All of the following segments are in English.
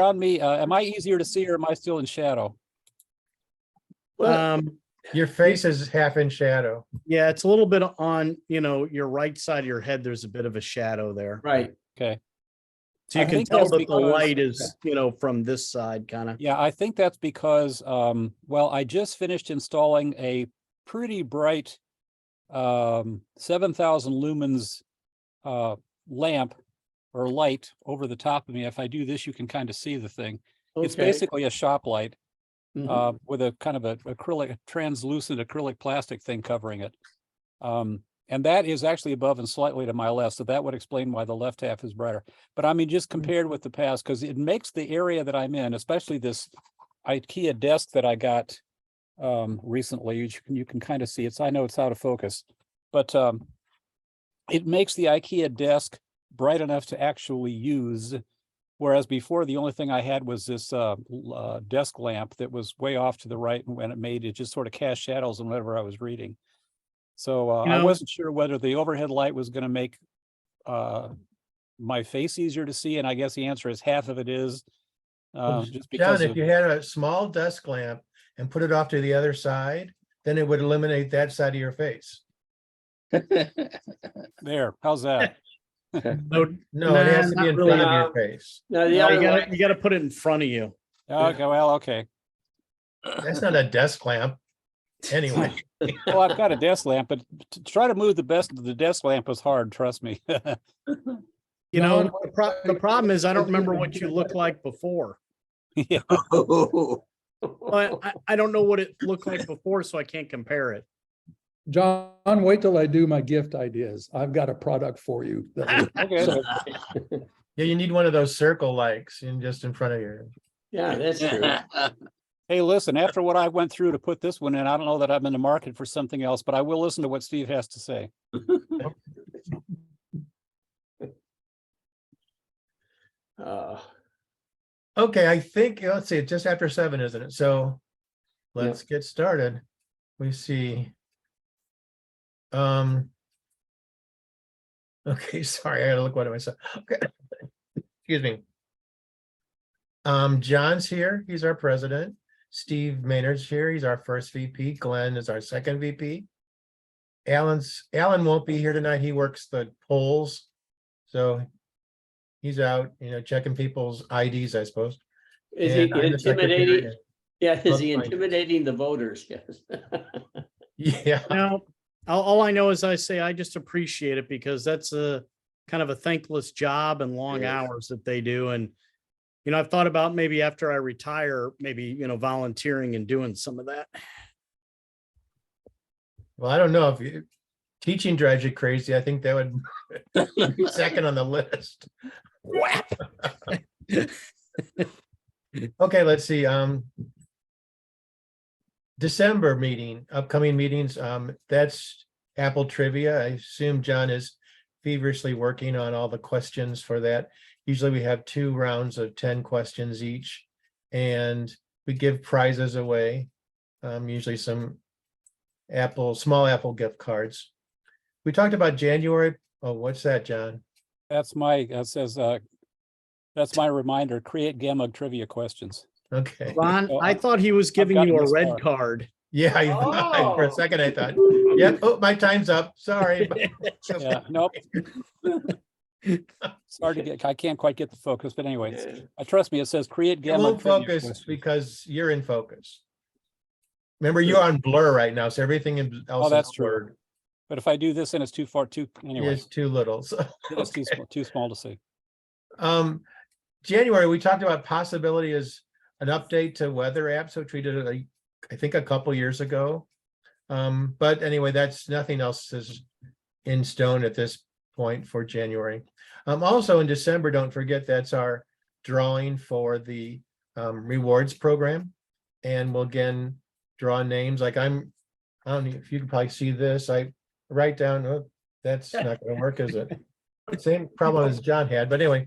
around me, am I easier to see or am I still in shadow? Well, Your face is half in shadow. yeah, it's a little bit on, your right side of your head. There's a bit of a shadow there. right. Okay. So you I can think tell that's that the because- light is, from this side kind of. Yeah, I think that's because, well, I just finished installing a pretty bright 7,000 lumens lamp or light over the top of me. If I do this, you can kind of see the thing. It's Okay. basically a shop light Mhm. with a kind of a acrylic, translucent acrylic plastic thing covering it. And that is actually above and slightly to my left, so that would explain why the left half is brighter. But I mean, just compared with the past, because it makes the area that I'm in, especially this IKEA desk that I got recently, you can kind of see it. I know it's out of focus, but it makes the IKEA desk bright enough to actually use. Whereas before, the only thing I had was this desk lamp that was way off to the right, and when it just sort of cast shadows on whatever I was reading. So I wasn't sure whether the overhead light was going to make my face easier to see, and I guess the answer is half of it is just because John, if you had a small desk lamp and put it off to the other side, then it would eliminate that side of your face. there. How's that? No, No, it has to be not in really. front of your No. face. No, the No, other you way. gotta put it in front of you. Okay, well, okay. That's not a desk lamp. Anyway, Well, I've got a desk lamp, but to try to move the desk lamp is hard. Trust me. The problem is I don't remember what you looked like before. Yeah. But I don't know what it looked like before, so I can't compare it. John, wait till I do my gift ideas. I've got a product for you. Okay. So, yeah, you need one of those circle likes in just in front of your. Yeah, that's true. Hey, listen, after what I went through to put this one in, I don't know that I'm in the market for something else, but I will listen to what Steve has to say. Uh, Okay, I think, let's see, it's just after 7, isn't it? So let's get started. We see. Okay, sorry, I gotta look what am I saying. Okay. Excuse me. John's here, he's our president. Steve Maynard's here, he's our first VP. Glenn is our second VP. Alan won't be here tonight, he works the polls. So he's out, checking people's IDs, I suppose. Is And he I'm the secretary. intimidating? Yeah, is he Finance. intimidating the voters? Yes. Yeah, Now, all I know is I just appreciate it because that's a kind of a thankless job and long Yes. hours that they do. And, I've thought about maybe after I retire, maybe, volunteering and doing some of that. well, I don't know if teaching drives you crazy, I think that would be second on the list. Okay, let's see, December meeting, upcoming meetings, that's Apple trivia. I assume John is feverishly working on all the questions for that. Usually we have 2 rounds of 10 questions each, and we give prizes away, usually some small Apple gift cards. We talked about January. Oh, what's that, John? That's that's my reminder, create GAMUG trivia questions. Okay, Ron, So I thought he was giving gotten you a this red far. card. yeah, for a second I thought, yep, oh, my time's up, sorry. Yeah, nope. It's hard to get, I can't quite get the focus, but anyway, trust me, it says create It won't GAMUG trivia focus questions. because you're in focus. Remember, you're on blur right now, so everything else that's is true. blurred. But if I do this and it's anyway, It's too little. So, it's too small to see. January, we talked about possibility as an update to weather apps, which we did, I think, a couple years ago. But anyway, that's nothing else is in stone at this point for January. Also in December, don't forget, that's our drawing for the rewards program. And we'll again draw names like I don't know if you can probably see this. I write down, oh, that's not gonna work, is it? Same problem as John had, but anyway,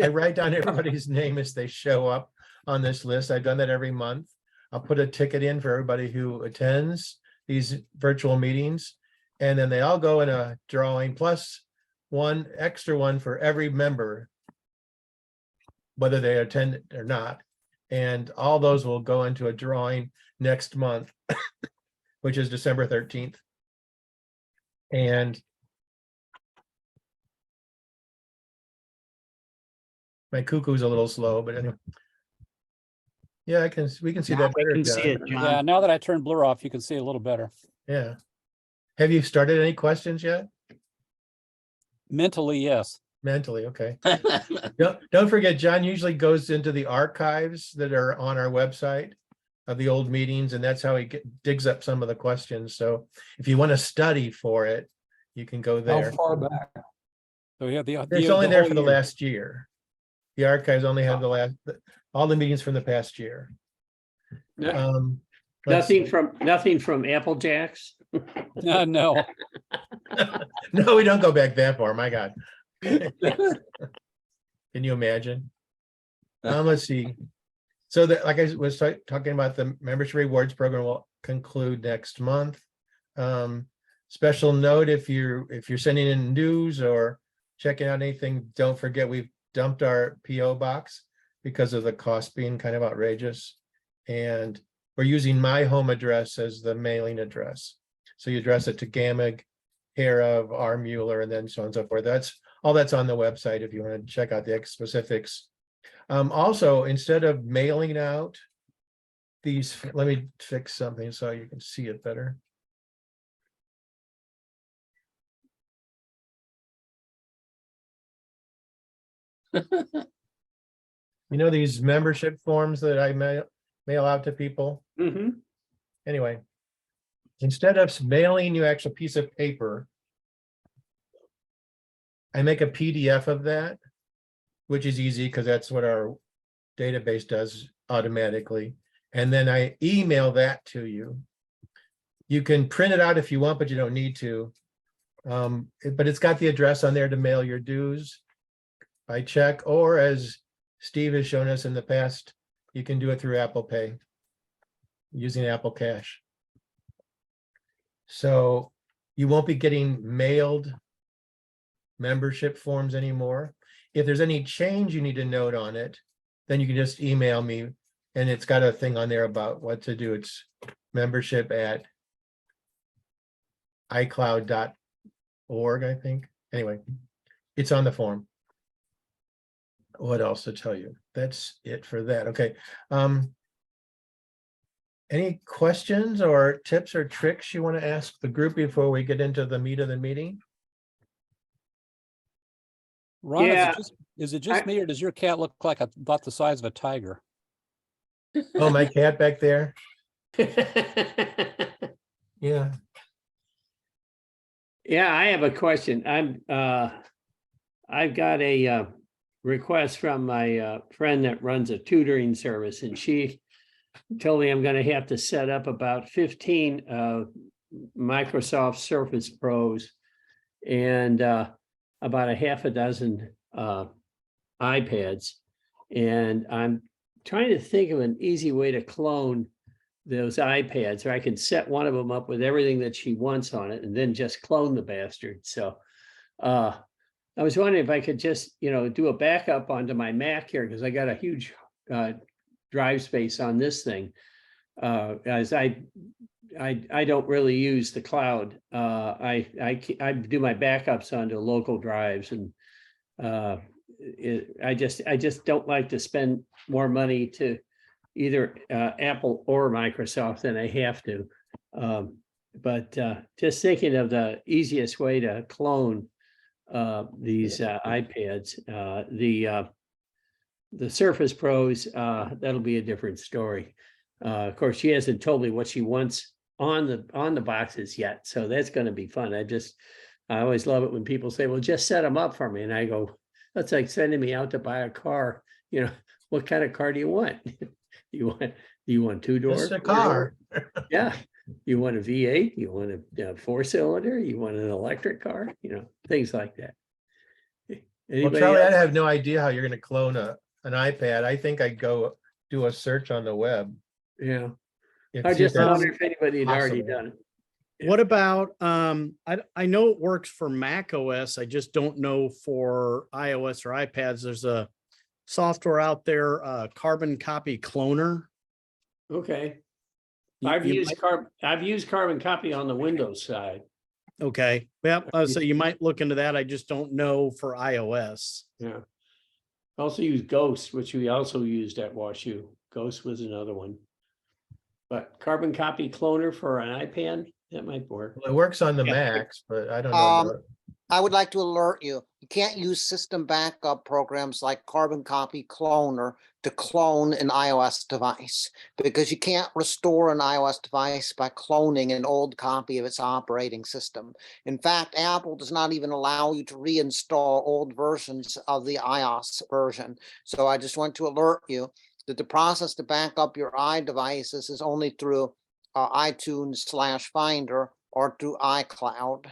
I write down everybody's name as they show up on this list. I've done that every month. I'll put a ticket in for everybody who attends these virtual meetings. And then they all go in a drawing, plus one extra one for every member. whether they attend or not. And all those will go into a drawing next month, which is December 13th. And my cuckoo's a little slow, but anyway. Yeah, we can see Now that we better. can see John. it, John. Yeah, now that I turned blur off, you can see it a little better. Yeah. Have you started any questions yet? Mentally, yes. Mentally, okay. Don't forget, John usually goes into the archives that are on our website of the old meetings, and that's how he digs up some of the questions. So if you want to study for it, you can go How there. far back? So yeah, It's only there whole for the year. last year. The archives only have all the meetings from the past year. No- Let's Nothing from Apple Jacks. No, No, we don't go back that far. My God. Can you imagine? Let's see. So that, like I was talking about, the membership rewards program will conclude next month. Special note, if you're sending in news or checking out anything, don't forget we've dumped our PO box because of the cost being kind of outrageous. And we're using my home address as the mailing address. So you address it to GAMUG, care of R. Mueller, and then so on and so forth. That's on the website if you want to check out the specifics. Also, instead of mailing out these, let me fix something so you can see it better. You know, these membership forms that I mail out to people? Mm-hmm. Anyway, instead of mailing you actual piece of paper, I make a PDF of that, which is easy because that's what our database does automatically. And then I email that to you. You can print it out if you want, but you don't need to. But it's got the address on there to mail your dues by check, or as Steve has shown us in the past, you can do it through Apple Pay using Apple Cash. So you won't be getting mailed membership forms anymore. If there's any change you need to note on it, then you can just email me, and it's got a thing on there about what to do. It's membership@icloud.org, I think. Anyway, it's on the form. What else to tell you? That's it for that. Okay. Any questions or tips or tricks you want to ask the group before we get into the meat of the meeting? Ron, Yeah, is it just me, or does your cat look like about the size of a tiger? Oh, my cat back there. Yeah. Yeah, I have a question. I've got a request from my friend that runs a tutoring service, and she told me I'm going to have to set up about 15 Microsoft Surface Pros and about a half a dozen iPads. And I'm trying to think of an easy way to clone those iPads, or I could set one of them up with everything that she wants on it and then just clone the bastard. So I was wondering if I could just, do a backup onto my Mac here, because I got a huge drive space on this thing. As I don't really use the cloud. I do my backups onto local drives, and I just don't like to spend more money to either Apple or Microsoft than I have to. But just thinking of the easiest way to clone these iPads, the Surface Pros, that'll be a different story. Of course, she hasn't told me what she wants on the boxes yet, so that's going to be fun. I always love it when people say, well, just set them up for me, and I go, that's like sending me out to buy a car. What kind of car do you want? Do you want two doors? Just a car. Yeah. You want a V8? You want a 4-cylinder? You want an electric car? Things like that. Well, Anybody Charlie, I else? have no idea how you're going to clone an iPad. I think I'd go do a search on the web. Yeah. See I if just that's wonder if anybody had already possible. done it. What about, I know it works for Mac OS. I just don't know for iOS or iPads. There's a software out there, Carbon Copy Cloner. Okay. You- I've you used might- I've used Carbon Copy on the Windows side. Okay, well, so you might look into that. I just don't know for iOS. Yeah. Also use Ghost, which we also used at WashU. Ghost was another one. But Carbon Copy Cloner for an iPad, that might work. Well, it works on the Yeah. Macs, but I don't know. Um, I would like to alert you, you can't use system backup programs like Carbon Copy Cloner to clone an iOS device, because you can't restore an iOS device by cloning an old copy of its operating system. In fact, Apple does not even allow you to reinstall old versions of the iOS version. So I just want to alert you that the process to back up your iDevices is only through iTunes/Finder or through iCloud.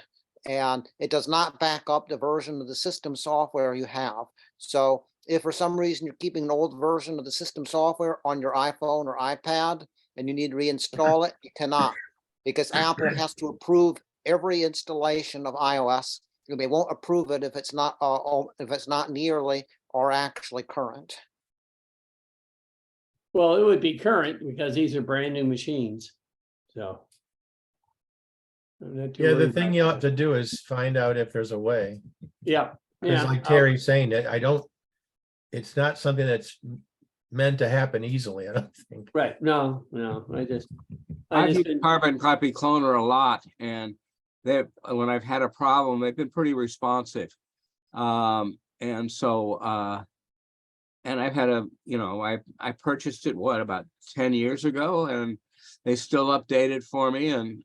And it does not back up the version of the system software you have. So if for some reason you're keeping an old version of the system software on your iPhone or iPad and you need to reinstall it, you cannot, because Apple has to approve every installation of iOS. And they won't approve it if it's not nearly or actually current. Well, it would be current because these are brand new machines. So. I'm not too Yeah, the worried thing about you that. have to do is find out if there's a way. Yeah. Because Yeah. like Terry's saying, that it's not something that's meant to happen easily, I don't think. Right. No, I I've just used been, Carbon Copy Cloner a lot, and when I've had a problem, they've been pretty responsive. And so, and I've had I purchased it, about 10 years ago, and they still update it for me. And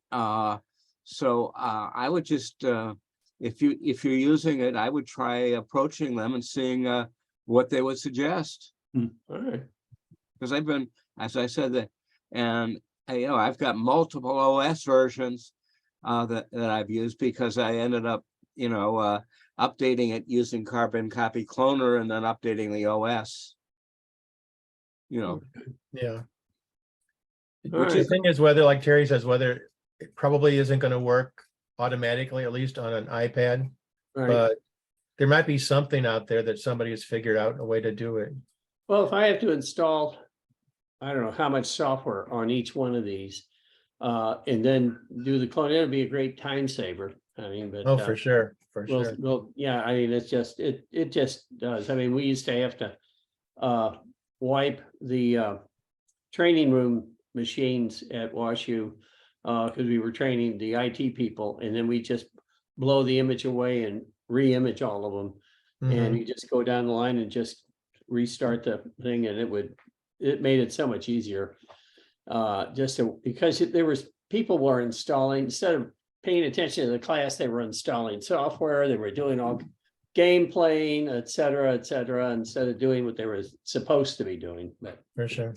so I would just, if you're using it, I would try approaching them and seeing what they would suggest. all right. Because I've been, as I said, I've got multiple OS versions that I've used, because I ended up, updating it using Carbon Copy Cloner and then updating the OS. Yeah. All Which the right. thing is, whether, like Terry says, whether it probably isn't going to work automatically, at least on an iPad, Right. but there might be something out there that somebody has figured out a way to do it. Well, if I have to install, I don't know how much software on each one of these, and then do the clone, it'll be a great time saver. I mean, but. Oh, for sure, for Well, sure. well, yeah, I mean, it just does. I mean, we used to have to wipe the training room machines at WashU because we were training the IT people, and then we just blow the image away and re-image all of them. And Mhm. you just go down the line and just restart the thing, and it made it so much easier. Because there was people were installing, instead of paying attention to the class, they were installing software, they were doing all game playing, et cetera, instead of doing what they were supposed to be doing. But For sure.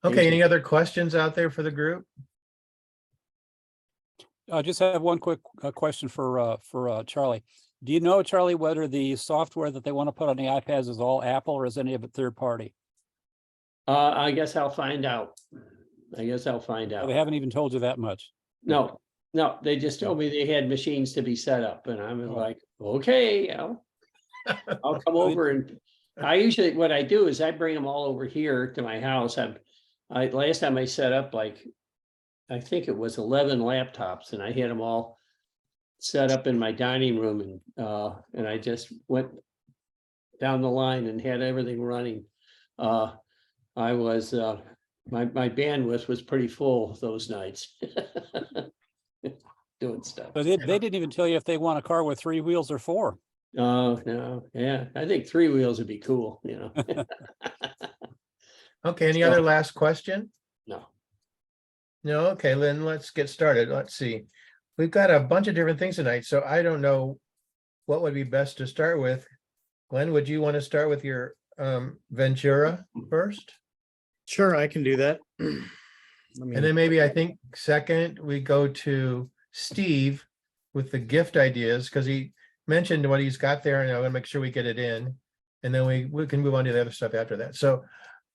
Okay, any other questions out there for the group? I just have one quick question for Charlie. Do you know, Charlie, whether the software that they want to put on the iPads is all Apple or is any of it third party? I guess I'll find out. Or they out. haven't even told you that much. No, they just told me they had machines to be set up, and I was Oh. like, okay, I'll come over. And I usually, what I do is I bring them all over here to my house. Last time I set up, I think it was 11 laptops, and I had them all set up in my dining room, and I just went down the line and had everything running. I was my bandwidth was pretty full those nights. Doing stuff. But they didn't even tell you if they want a car with 3 wheels or 4. Oh, no, yeah, I think 3 wheels would be cool, Okay, any other last question? No. No, okay, Lynn, let's get started. Let's see. We've got a bunch of different things tonight, so I don't know what would be best to start with. Glenn, would you want to start with your Ventura first? Sure, I can do that. And then maybe I think second, we go to Steve with the gift ideas, because he mentioned what he's got there, and I want to make sure we get it in. And then we can move on to the other stuff after that. So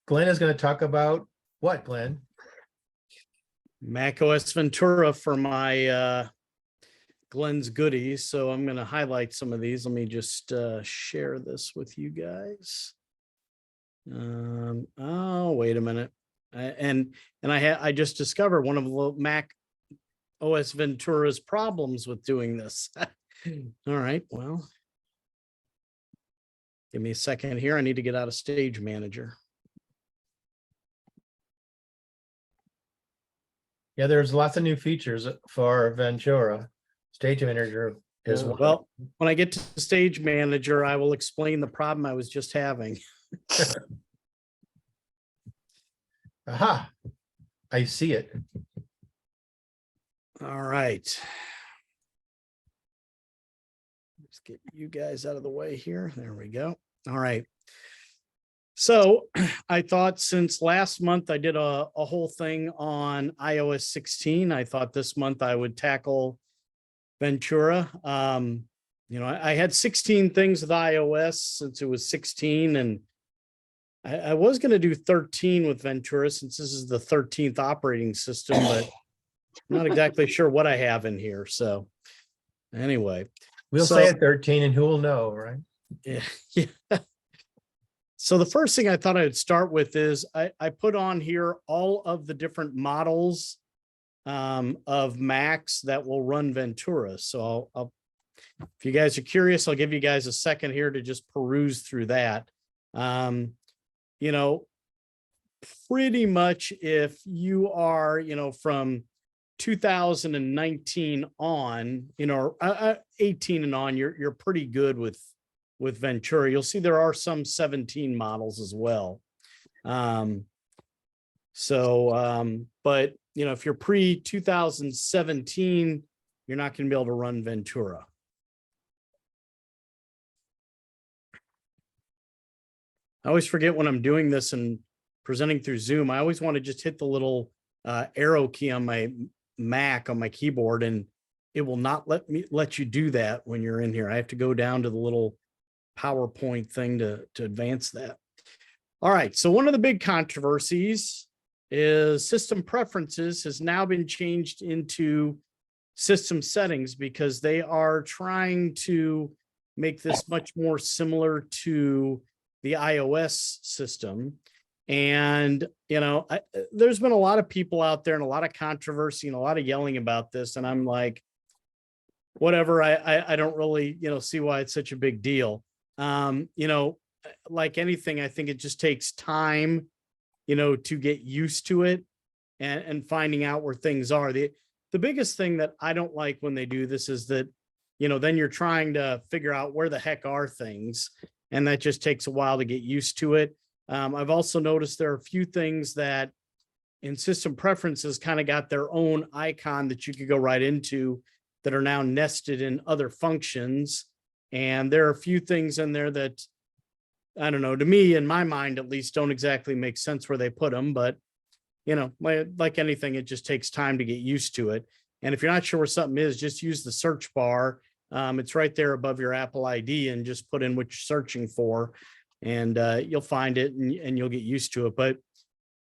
Glenn is going to talk about what, Glenn? macOS Ventura for my Glenn's goodies. So I'm going to highlight some of these. Let me just share this with you guys. Oh, wait a minute. And I just discovered one of the Mac OS Ventura's problems with doing this. All right, well. Give me a second here. I need to get out of Stage Manager. Yeah, there's lots of new features for Ventura. Stage Manager is Yeah. one. Well, when I get to Stage Manager, I will explain the problem I was just having. Aha, I see it. All right. Let's get you guys out of the way here. There we go. All right. So I thought since last month I did a whole thing on iOS 16, I thought this month I would tackle Ventura. You know, I had 16 things with iOS since it was 16, and I was going to do 13 with Ventura since this is the 13th operating system, but I'm not exactly sure what I have in here. So anyway, We'll So- say at 13 and who will know, right? yeah. So the first thing I thought I would start with is I put on here all of the different models of Macs that will run Ventura. So if you guys are curious, I'll give you guys a second here to just peruse through that. You know, pretty much if you are, you know, from 2019 on, you know, 18 and on, you're pretty good with Ventura. You'll see there are some 17 models as well. But you know, if you're pre 2017, you're not going to be able to run Ventura. I always forget when I'm doing this and presenting through Zoom, I always want to just hit the little arrow key on my Mac on my keyboard, and it will not let you do that when you're in here. I have to go down to the little PowerPoint thing to advance that. All right, so one of the big controversies is system preferences has now been changed into system settings because they are trying to make this much more similar to the iOS system. And, you know, there's been a lot of people out there and a lot of controversy and a lot of yelling about this. And I'm like, whatever, I don't really, you know, see why it's such a big deal. You know, like anything, I think it just takes time, you know, to get used to it and finding out where things are. The biggest thing that I don't like when they do this is that, you know, then you're trying to figure out where the heck are things. And that just takes a while to get used to it. I've also noticed there are a few things that in system preferences kind of got their own icon that you could go right into that are now nested in other functions. And there are a few things in there that, I don't know, to me, in my mind, at least, don't exactly make sense where they put them. But, you know, like anything, it just takes time to get used to it. And if you're not sure where something is, just use the search bar. It's right there above your Apple ID, and just put in what you're searching for, and you'll find it and you'll get used to it. But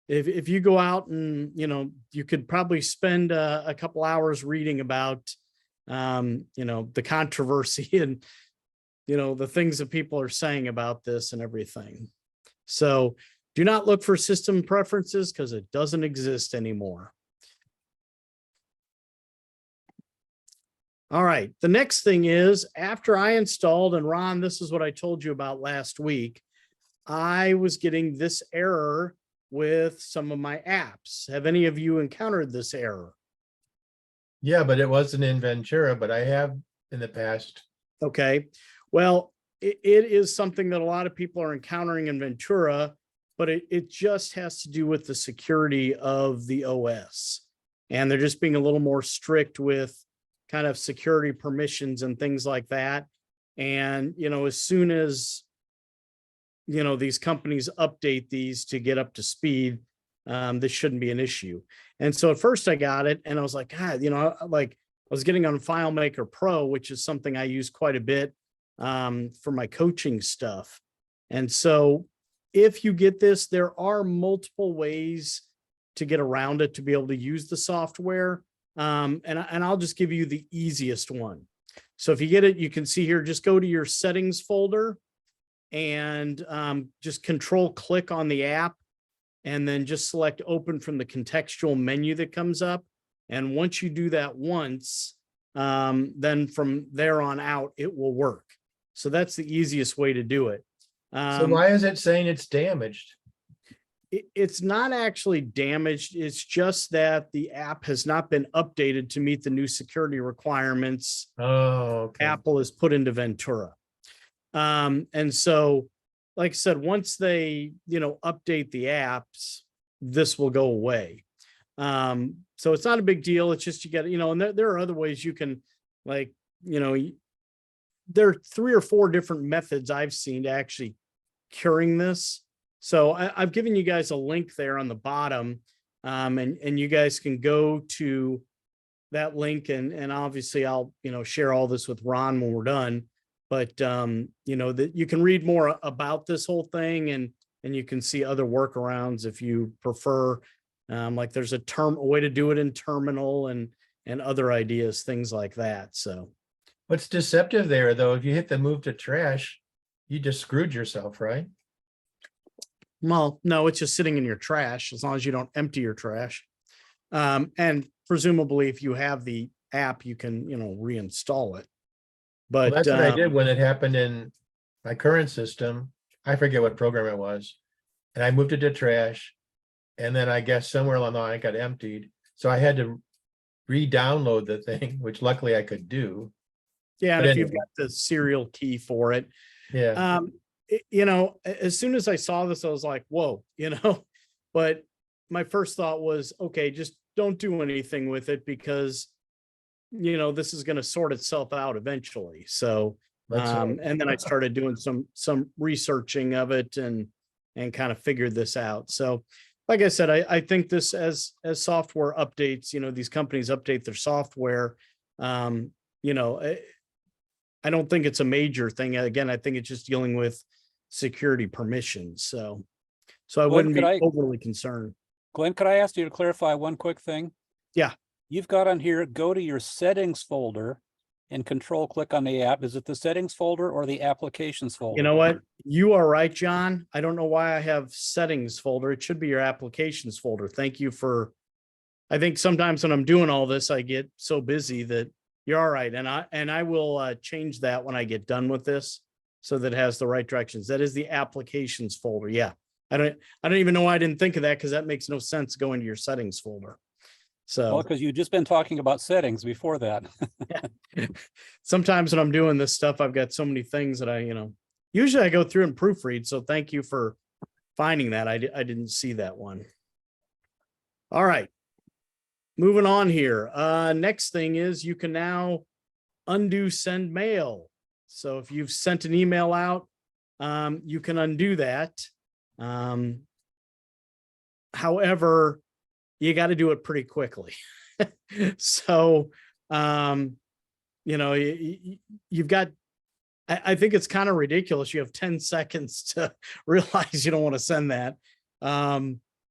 if you go out and, you know, you could probably spend a couple hours reading about, you know, the controversy and, you know, the things that people are saying about this and everything. So do not look for system preferences because it doesn't exist anymore. All right, the next thing is after I installed, and Ron, this is what I told you about last week, I was getting this error with some of my apps. Have any of you encountered this error? Yeah, but it wasn't in Ventura, but I have in the past. Okay, well, it is something that a lot of people are encountering in Ventura, but it just has to do with the security of the OS. And they're just being a little more strict with kind of security permissions and things like that. And, you know, as soon as, you know, these companies update these to get up to speed, this shouldn't be an issue. And so at first I got it and I was like, God, you know, like I was getting on FileMaker Pro, which is something I use quite a bit for my coaching stuff. And so if you get this, there are multiple ways to get around it to be able to use the software. And I'll just give you the easiest one. So if you get it, you can see here, just go to your settings folder and just control click on the app and then just select open from the contextual menu that comes up. And once you do that once, then from there on out, it will work. So that's the easiest way to do it. So why is it saying it's damaged? It's not actually damaged. It's just that the app has not been updated to meet the new security requirements Oh, okay. Apple has put into Ventura. And so, like I said, once they, update the apps, this will go away. So it's not a big deal. It's just, you get, and there are other ways you can, like, there are 3 or 4 different methods I've seen to actually curing this. So I've given you guys a link there on the bottom, and you guys can go to that link, and obviously I'll, share all this with Ron when we're done. But, that you can read more about this whole thing, and you can see other workarounds if you prefer. Like there's a way to do it in terminal and other ideas, things like that. So What's deceptive there, though, if you hit the move to trash, you just screwed yourself, right? well, no, it's just sitting in your trash as long as you don't empty your trash. And presumably if you have the app, you can, reinstall it. Well, But that's what I did when it happened in my current system. I forget what program it was. And I moved it to trash. And then I guess somewhere along the line it got emptied. So I had to re-download the thing, which luckily I could do. yeah, and But if you've anyway. got the serial key for it, Yeah. as soon as I saw this, I was like, whoa, but my first thought was, okay, just don't do anything with it because, this is going to sort itself out eventually. So, Let's hope. and then I started doing some researching of it and kind of figured this out. So, like I said, I think this as software updates, these companies update their software, I don't think it's a major thing. Again, I think it's just dealing with security permissions. So I Glenn, wouldn't could be I- overly concerned. Glenn, could I ask you to clarify one quick thing? Yeah. You've got on here, go to your settings folder and control click on the app. Is it the settings folder or the applications folder? You know what? You are right, John. I don't know why I have settings folder. It should be your applications folder. Thank you I think sometimes when I'm doing all this, I get so busy that you're all right. And I will change that when I get done with this so that it has the right directions. That is the applications folder. Yeah. I don't even know why I didn't think of that because that makes no sense going to your settings folder. So Well, because you've just been talking about settings before that. sometimes when I'm doing this stuff, I've got so many things that usually I go through and proofread. So thank you for finding that. I didn't see that one. All right. Moving on here. Next thing is you can now undo send mail. So if you've sent an email out, you can undo that. However, you got to do it pretty quickly. So, you've got, I think it's kind of ridiculous. You have 10 seconds to realize you don't want to send that.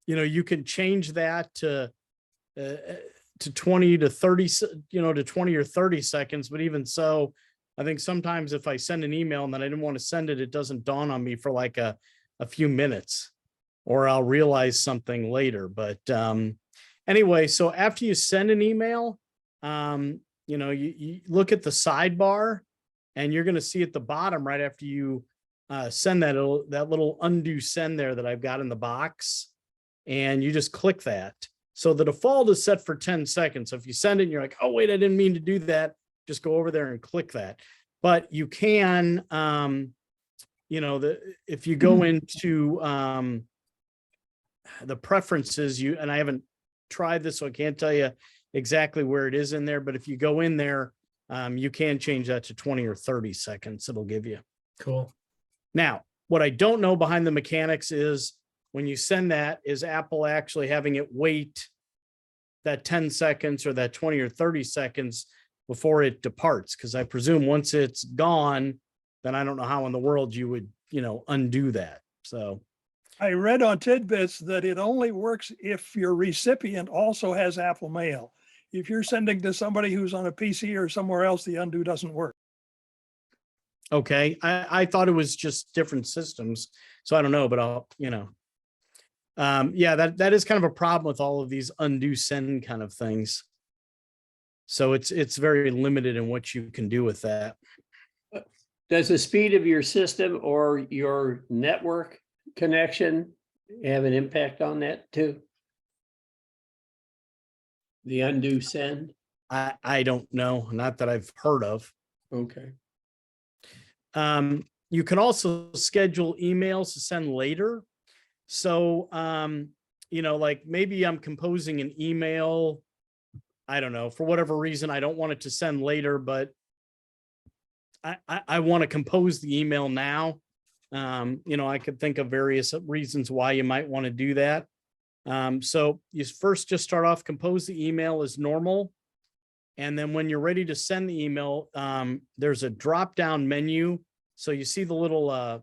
You can change that to 20 to 30, to 20 or 30 seconds. But even so, I think sometimes if I send an email and then I didn't want to send it, it doesn't dawn on me for like a few minutes, or I'll realize something later. But anyway, so after you send an email, you look at the sidebar and you're going to see at the bottom right after you send that little undo send there that I've got in the box, and you just click that. So the default is set for 10 seconds. So if you send it and you're like, oh, wait, I didn't mean to do that, just go over there and click that. But you can, if you go into the preferences, and I haven't tried this, so I can't tell you exactly where it is in there, but if you go in there, you can change that to 20 or 30 seconds. It'll give you. Cool. Now, what I don't know behind the mechanics is when you send that, is Apple actually having it wait that 10 seconds or that 20 or 30 seconds before it departs? Because I presume once it's gone, then I don't know how in the world you would, undo that. So I read on Tidbits that it only works if your recipient also has Apple Mail. If you're sending to somebody who's on a PC or somewhere else, the undo doesn't work. Okay, I thought it was just different systems, so I don't know, but I'll, yeah, that is kind of a problem with all of these undo send kind of things. So it's very limited in what you can do with that. Does the speed of your system or your network connection have an impact on that too? The undo send? I don't know, not that I've heard of. Okay. You can also schedule emails to send later. So, like maybe I'm composing an email. I don't know, for whatever reason, I don't want it to send later, but I want to compose the email now. I could think of various reasons why you might want to do that. So you first just start off, compose the email as normal. And then when you're ready to send the email, there's a drop down menu. So you see the little,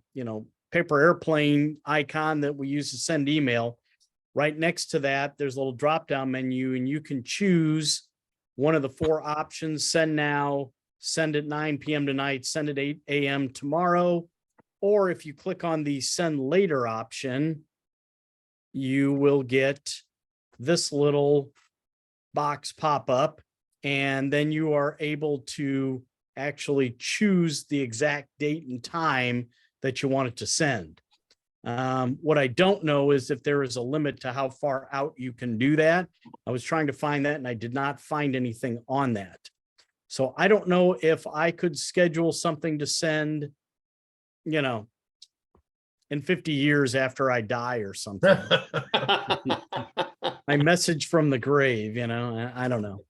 paper airplane icon that we use to send email. Right next to that, there's a little drop down menu, and you can choose one of the 4 options: send now, send at 9 p.m. tonight, send at 8 a.m. tomorrow. Or if you click on the send later option, you will get this little box pop up, and then you are able to actually choose the exact date and time that you want it to send. What I don't know is if there is a limit to how far out you can do that. I was trying to find that and I did not find anything on that. So I don't know if I could schedule something to send, in 50 years after I die or something. My message from the grave, I don't know.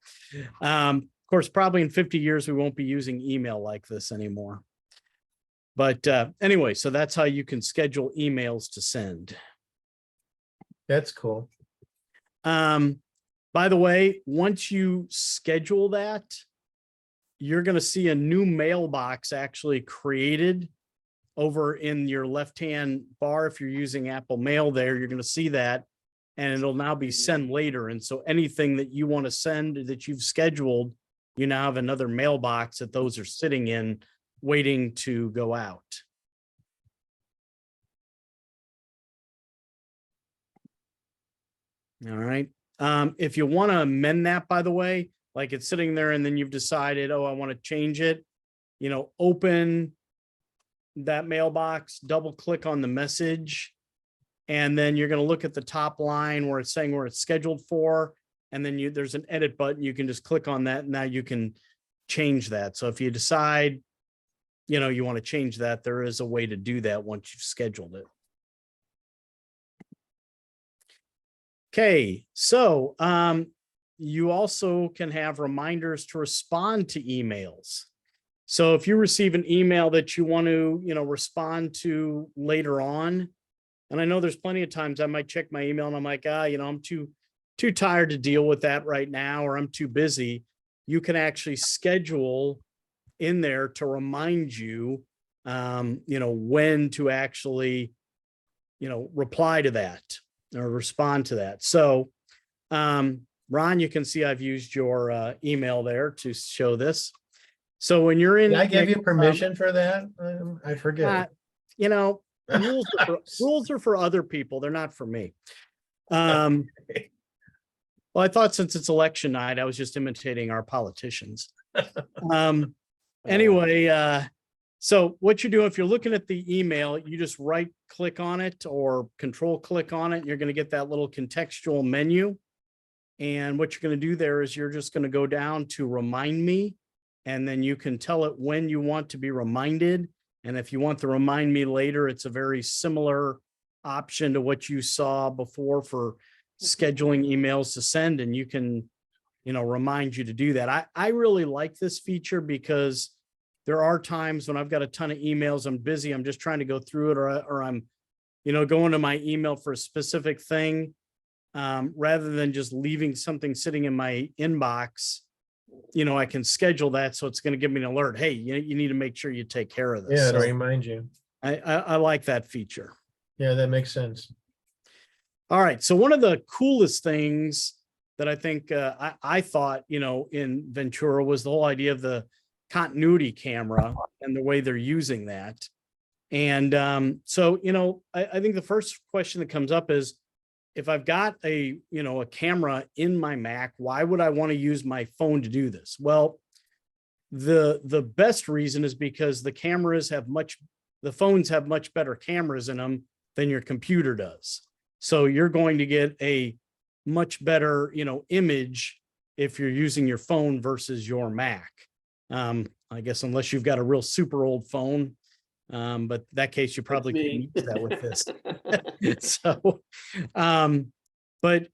Of course, probably in 50 years, we won't be using email like this anymore. But anyway, so that's how you can schedule emails to send. That's cool. By the way, once you schedule that, you're going to see a new mailbox actually created over in your left-hand bar. If you're using Apple Mail there, you're going to see that, and it'll now be send later. And so anything that you want to send that you've scheduled, you now have another mailbox that those are sitting in, waiting to go out. All right. If you want to amend that, by the way, like it's sitting there and then you've decided, oh, I want to change it, open that mailbox, double click on the message, and then you're going to look at the top line where it's saying where it's scheduled for. And then there's an edit button. You can just click on that. And now you can change that. So if you decide, you want to change that, there is a way to do that once you've scheduled it. Okay, so you also can have reminders to respond to emails. So if you receive an email that you want to, respond to later on, and I know there's plenty of times I might check my email and I'm like, I'm too tired to deal with that right now, or I'm too busy. You can actually schedule in there to remind you, when to actually, reply to that or respond to that. So, Ron, you can see I've used your email there to show this. So when you're in, Did I give you permission for that? I forget. rules are for other people. They're not for me. Well, I thought since it's election night, I was just imitating our politicians. Anyway, so what you do, if you're looking at the email, you just right click on it or control click on it. And you're going to get that little contextual menu. And what you're going to do there is you're just going to go down to remind me. And then you can tell it when you want to be reminded. And if you want to remind me later, it's a very similar option to what you saw before for scheduling emails to send. And you can, remind you to do that. I really like this feature because there are times when I've got a ton of emails, I'm busy, I'm just trying to go through it, or I'm, going to my email for a specific thing, rather than just leaving something sitting in my inbox. I can schedule that. So it's going to give me an alert. Hey, you need to make sure you take care of this. Yeah, to So remind you. I like that feature. Yeah, that makes sense. All right. So one of the coolest things that I think I thought, in Ventura was the whole idea of the continuity camera and the way they're using that. And so, I think the first question that comes up is, if I've got a camera in my Mac, why would I want to use my phone to do this? Well, the best reason is because the phones have much better cameras in them than your computer does. So you're going to get a much better, image if you're using your phone versus your Mac. I guess unless you've got a real super old phone, but in that case, you probably couldn't use that with this. So, but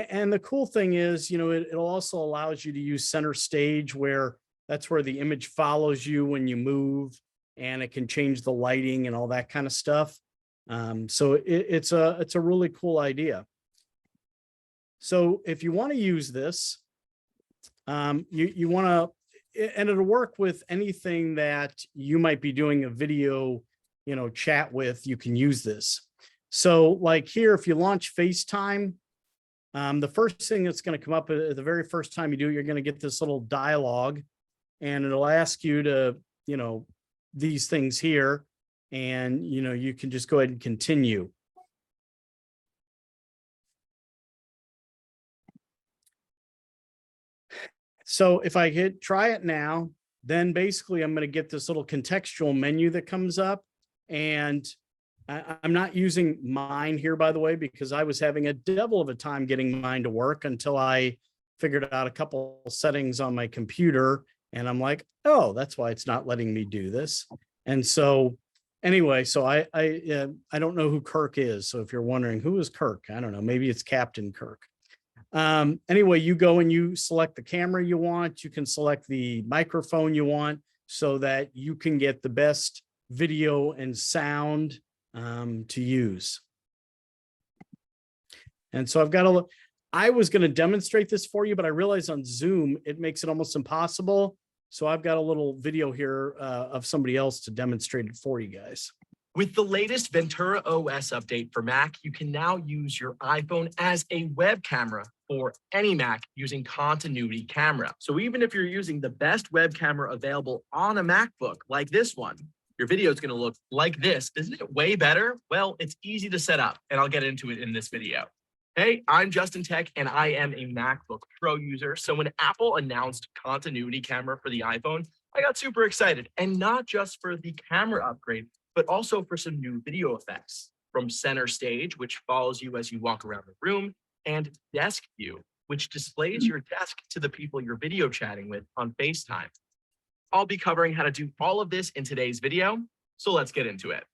and the cool thing is, it also allows you to use center stage, where that's where the image follows you when you move, and it can change the lighting and all that kind of stuff. So it's a really cool idea. So if you want to use this, you want to, and it'll work with anything that you might be doing a video, chat with. You can use this. So like here, if you launch FaceTime, the first thing that's going to come up the very first time you do it, you're going to get this little dialogue, and it'll ask you to, these things here, and, you can just go ahead and continue. So if I hit try it now, then basically I'm going to get this little contextual menu that comes up, and I'm not using mine here, by the way, because I was having a devil of a time getting mine to work until I figured out a couple settings on my computer, and I'm like, oh, that's why it's not letting me do this. And so anyway, so I don't know who Kirk is. So if you're wondering who is Kirk, I don't know, maybe it's Captain Kirk. Anyway, you go and you select the camera you want. You can select the microphone you want, so that you can get the best video and sound to use. And so I've got a look. I was going to demonstrate this for you, but I realized on Zoom it makes it almost impossible. So I've got a little video here of somebody else to demonstrate it for you guys. With the latest Ventura OS update for Mac, you can now use your iPhone as a web camera for any Mac using continuity camera. So even if you're using the best web camera available on a MacBook like this one, your video is going to look like this. Isn't it way better? Well, it's easy to set up, and I'll get into it in this video. Hey, I'm Justin Tech, and I am a MacBook Pro user. So when Apple announced continuity camera for the iPhone, I got super excited, and not just for the camera upgrade, but also for some new video effects, from center stage, which follows you as you walk around the room, and desk view, which displays your desk to the people you're video chatting with on FaceTime. I'll be covering how to do all of this in today's video, so let's get into it.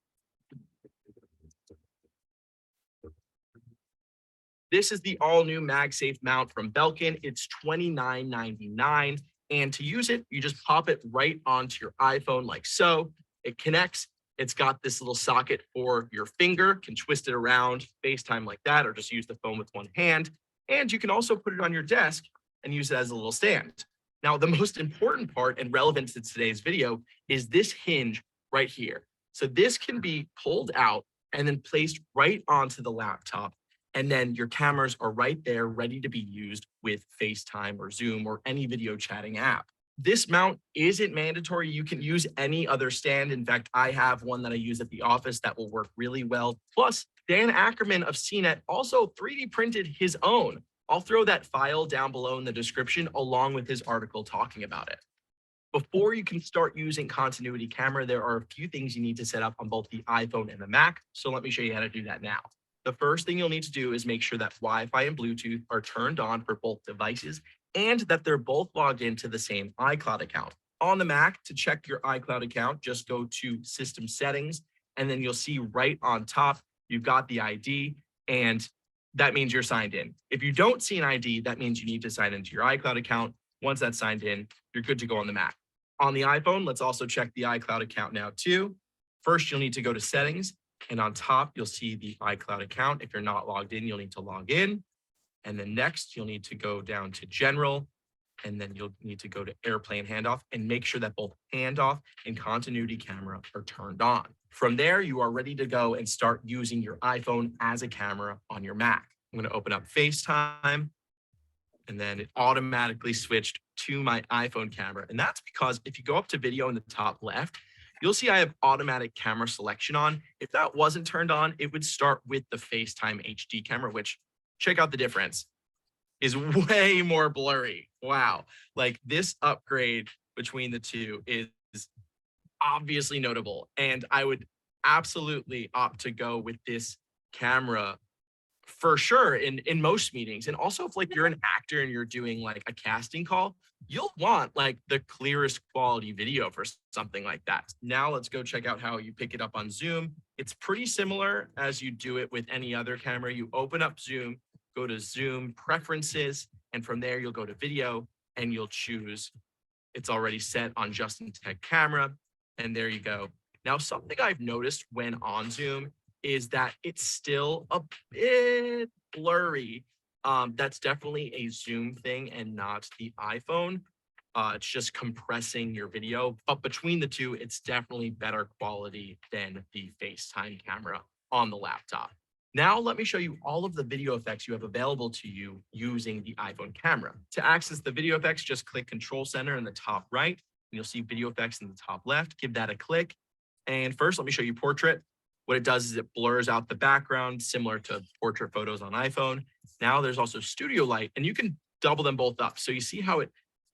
This is the all-new MagSafe mount from Belkin. It's $29.99, and to use it, you just pop it right onto your iPhone like so. It connects. It's got this little socket for your finger, can twist it around, FaceTime like that, or just use the phone with one hand. And you can also put it on your desk and use it as a little stand. Now, the most important part and relevant to today's video is this hinge right here. So this can be pulled out and then placed right onto the laptop. And then your cameras are right there ready to be used with FaceTime or Zoom or any video chatting app. This mount isn't mandatory. You can use any other stand. In fact, I have one that I use at the office that will work really well. Plus, Dan Ackerman of CNET also 3D printed his own. I'll throw that file down below in the description along with his article talking about it. Before you can start using continuity camera, there are a few things you need to set up on both the iPhone and the Mac. So let me show you how to do that now. The first thing you'll need to do is make sure that Wi-Fi and Bluetooth are turned on for both devices, and that they're both logged into the same iCloud account. On the Mac, to check your iCloud account, just go to System Settings, and then you'll see right on top, you've got the ID, and that means you're signed in. If you don't see an ID, that means you need to sign into your iCloud account. Once that's signed in, you're good to go on the Mac. On the iPhone, let's also check the iCloud account now too. First, you'll need to go to Settings, and on top, you'll see the iCloud account. If you're not logged in, you'll need to log in. And then next, you'll need to go down to General, and then you'll need to go to Airplane Handoff and make sure that both Handoff and Continuity Camera are turned on. From there, you are ready to go and start using your iPhone as a camera on your Mac. I'm going to open up FaceTime. And then it automatically switched to my iPhone camera. And that's because if you go up to video in the top left, you'll see I have automatic camera selection on. If that wasn't turned on, it would start with the FaceTime HD camera, which, check out the difference, is way more blurry. Wow. Like, this upgrade between the two is obviously notable. And I would absolutely opt to go with this camera for sure in most meetings. And also, if like you're an actor and you're doing like a casting call, you'll want like the clearest quality video for something like that. Now let's go check out how you pick it up on Zoom. It's pretty similar as you do it with any other camera. You open up Zoom, go to Zoom preferences, and from there you'll go to video and you'll choose. It's already set on just in tech camera, and there you go. Now, something I've noticed when on Zoom is that it's still a bit blurry. That's definitely a Zoom thing and not the iPhone. It's just compressing your video, but between the two, it's definitely better quality than the FaceTime camera on the laptop. Now, let me show you all of the video effects you have available to you using the iPhone camera. To access the video effects, just click Control Center in the top right, and you'll see video effects in the top left. Give that a click. And first, let me show you portrait. What it does is it blurs out the background, similar to portrait photos on iPhone. Now there's also studio light, and you can double them both up. So you see how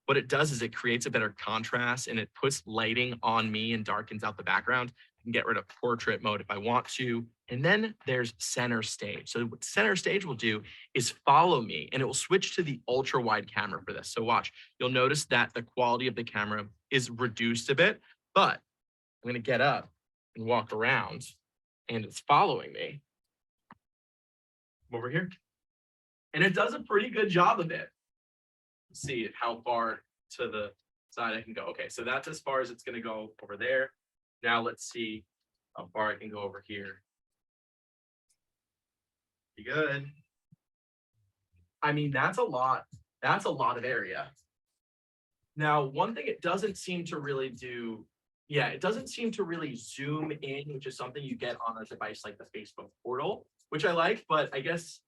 what it does is it creates a better contrast, and it puts lighting on me and darkens out the background. I can get rid of portrait mode if I want to. And then there's center stage. So what center stage will do is follow me, and it will switch to the ultra wide camera for this. So watch, you'll notice that the quality of the camera is reduced a bit, but I'm gonna get up and walk around, and it's following me over here. And it does a pretty good job of it. Let's see how far to the side I can go. Okay, so that's as far as it's going to go over there. Now let's see how far I can go over here. Pretty good. I mean, that's a lot. That's a lot of area. Now, one thing it doesn't seem to really do, yeah, it doesn't seem to really zoom in, which is something you get on a device like the Facebook portal, which I like, but I guess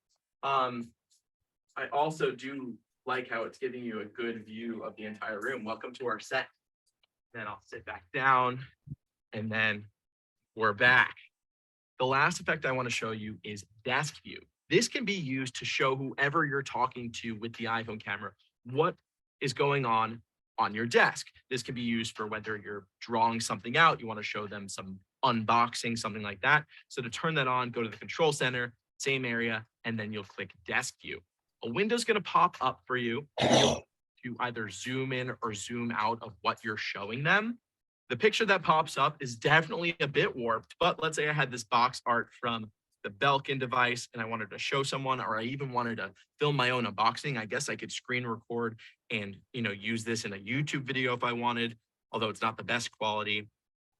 I also do like how it's giving you a good view of the entire room. Welcome to our set. Then I'll sit back down, and then we're back. The last effect I want to show you is desk view. This can be used to show whoever you're talking to with the iPhone camera what is going on your desk. This can be used for whether you're drawing something out, you want to show them some unboxing, something like that. So to turn that on, go to the control center, same area, and then you'll click desk view. A window's going to pop up for you. You'll to either zoom in or zoom out of what you're showing them. The picture that pops up is definitely a bit warped, but let's say I had this box art from the Belkin device and I wanted to show someone, or I even wanted to film my own unboxing. I guess I could screen record and, use this in a YouTube video if I wanted, although it's not the best quality.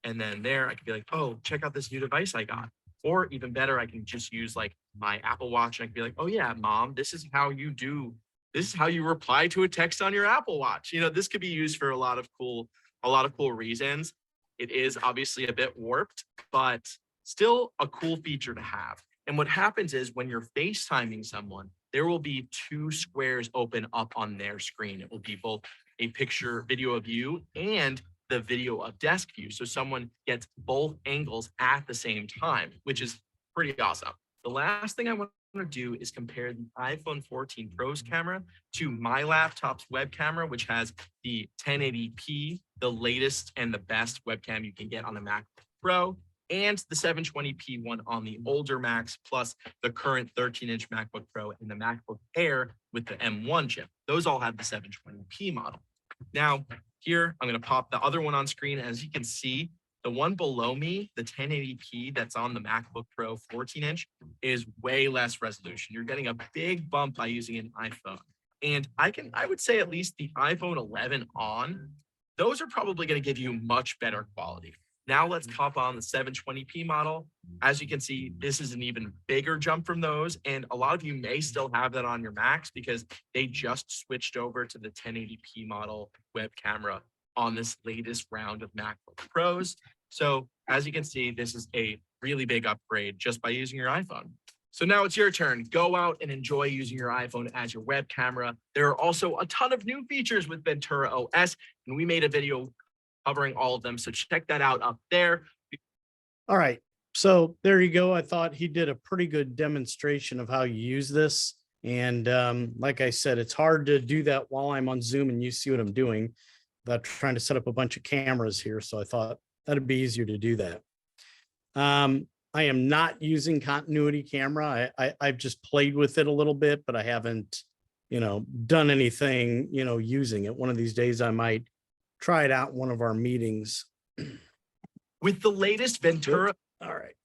And then there I could be like, oh, check out this new device I got. Or even better, I can just use like my Apple Watch and I can be like, oh yeah, mom, this is how you reply to a text on your Apple Watch. This could be used for a lot of cool reasons. It is obviously a bit warped, but still a cool feature to have. And what happens is when you're FaceTiming someone, there will be two squares open up on their screen. It will be both a picture video of you and the video of desk view. So someone gets both angles at the same time, which is pretty awesome. The last thing I want to do is compare the iPhone 14 Pro's camera to my laptop's web camera, which has the 1080p, the latest and the best webcam you can get on the MacBook Pro, and the 720p one on the older Macs, plus the current 13-inch MacBook Pro and the MacBook Air with the M1 chip. Those all have the 720p model. Now, here, I'm going to pop the other one on screen. As you can see, the one below me, the 1080p that's on the MacBook Pro 14-inch, is way less resolution. You're getting a big bump by using an iPhone. And I would say at least the iPhone 11 on, those are probably going to give you much better quality. Now let's hop on the 720p model. As you can see, this is an even bigger jump from those. And a lot of you may still have that on your Macs because they just switched over to the 1080p model web camera on this latest round of MacBook Pros. So as you can see, this is a really big upgrade just by using your iPhone. So now it's your turn. Go out and enjoy using your iPhone as your web camera. There are also a ton of new features with Ventura OS, and we made a video covering all of them. So check that out up there. All right, so there you go. I thought he did a pretty good demonstration of how you use this. And like I said, it's hard to do that while I'm on Zoom and you see what I'm doing without trying to set up a bunch of cameras here. So I thought that'd be easier to do that. I am not using continuity camera. I've just played with it a little bit, but I haven't, done anything, using it. One of these days I might try it out in one of our meetings. With the latest Ventura. All right.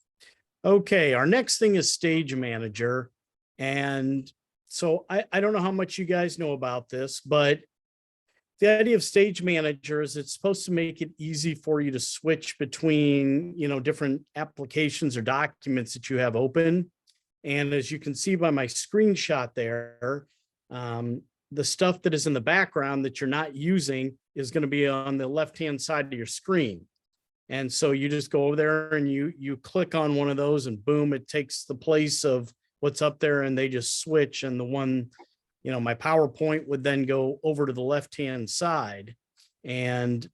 Okay, our next thing is Stage Manager. And so I don't know how much you guys know about this, but the idea of Stage Manager is it's supposed to make it easy for you to switch between, different applications or documents that you have open. And as you can see by my screenshot there, the stuff that is in the background that you're not using is going to be on the left-hand side of your screen. And so you just go over there and you click on one of those and boom, it takes the place of what's up there and they just switch. And the one, my PowerPoint would then go over to the left-hand side. And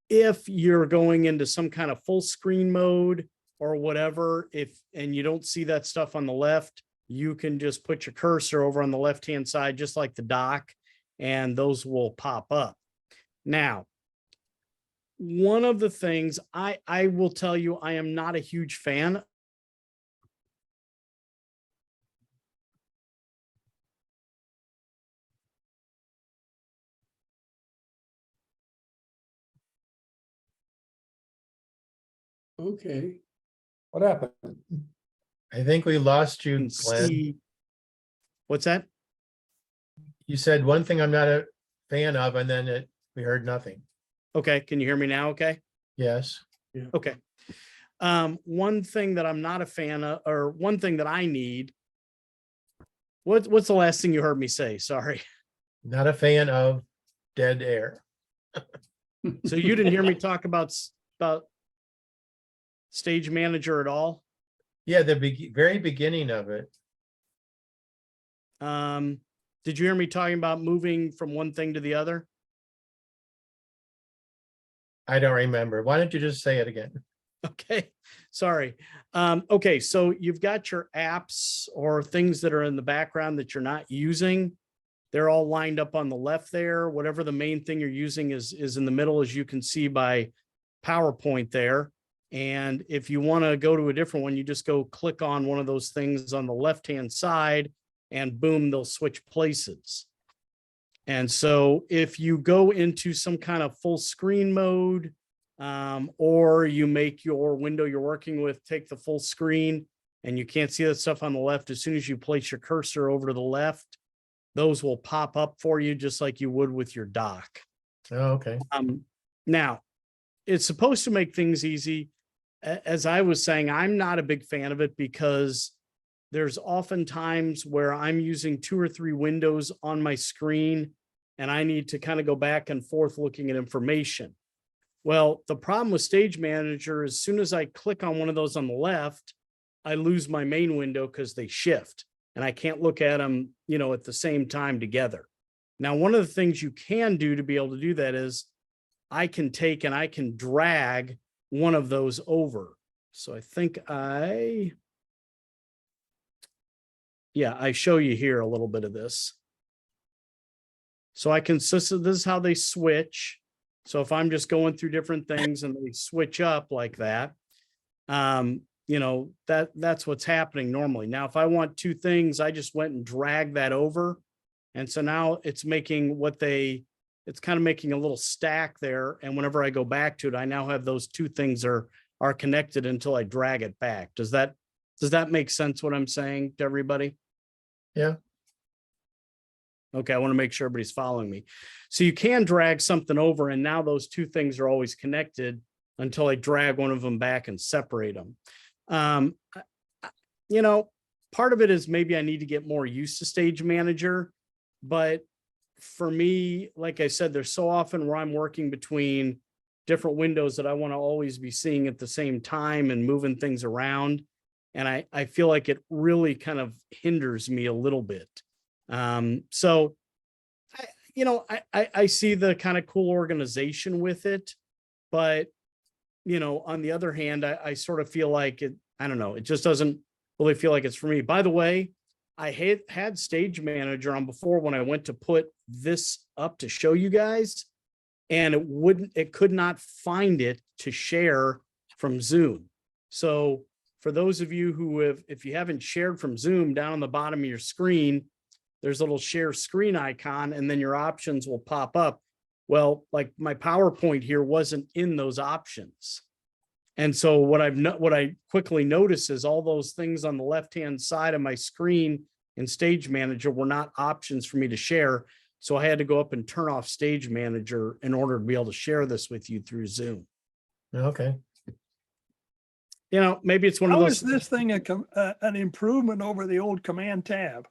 if you're going into some kind of full screen mode or whatever, and you don't see that stuff on the left, you can just put your cursor over on the left-hand side, just like the dock, and those will pop up. Now, one of the things I will tell you, I am not a huge fan. Okay. What happened? I think we lost you, Can Glenn. see. What's that? You said one thing I'm not a fan of, and then we heard nothing. Okay, can you hear me now? Okay. Yes. Okay. One thing that I'm not a fan of, or one thing that I need. What's the last thing you heard me say? Sorry. Not a fan of dead air. So you didn't hear me talk about Stage Manager at all? Yeah, the very beginning of it. Did you hear me talking about moving from one thing to the other? I don't remember. Why don't you just say it again? Okay, sorry. Okay, so you've got your apps or things that are in the background that you're not using. They're all lined up on the left there. Whatever the main thing you're using is in the middle, as you can see by PowerPoint there. And if you want to go to a different one, you just go click on one of those things on the left-hand side and boom, they'll switch places. And so if you go into some kind of full screen mode, or you make your window you're working with take the full screen and you can't see that stuff on the left, as soon as you place your cursor over to the left, those will pop up for you just like you would with your dock. Oh, okay. Now, it's supposed to make things easy. As I was saying, I'm not a big fan of it because there's often times where I'm using 2 or 3 windows on my screen and I need to kind of go back and forth looking at information. Well, the problem with Stage Manager, as soon as I click on one of those on the left, I lose my main window because they shift and I can't look at them, at the same time together. Now, one of the things you can do to be able to do that is I can take and I can drag one of those over. So I think I show you here a little bit of this. So I can, so this is how they switch. So if I'm just going through different things and they switch up like that, that's what's happening normally. Now, if I want 2 things, I just went and dragged that over. And so now it's making it's kind of making a little stack there. And whenever I go back to it, I now have those 2 things are connected until I drag it back. Does that make sense what I'm saying to everybody? Yeah. Okay, I want to make sure everybody's following me. So you can drag something over and now those 2 things are always connected until I drag one of them back and separate them. Part of it is maybe I need to get more used to Stage Manager, but for me, like I said, there's so often where I'm working between different windows that I want to always be seeing at the same time and moving things around. And I feel like it really kind of hinders me a little bit. So I see the kind of cool organization with it, but on the other hand, I sort of feel like I don't know, it just doesn't really feel like it's for me. By the way, I had Stage Manager on before when I went to put this up to show you guys, and it could not find it to share from Zoom. So for those of you if you haven't shared from Zoom, down on the bottom of your screen, there's a little share screen icon, and then your options will pop up. Well, like my PowerPoint here wasn't in those options. And so what I quickly noticed is all those things on the left-hand side of my screen in Stage Manager were not options for me to share. So I had to go up and turn off Stage Manager in order to be able to share this with you through Zoom. Okay. Maybe it's one of How those. is this thing an improvement over the old Command Tab?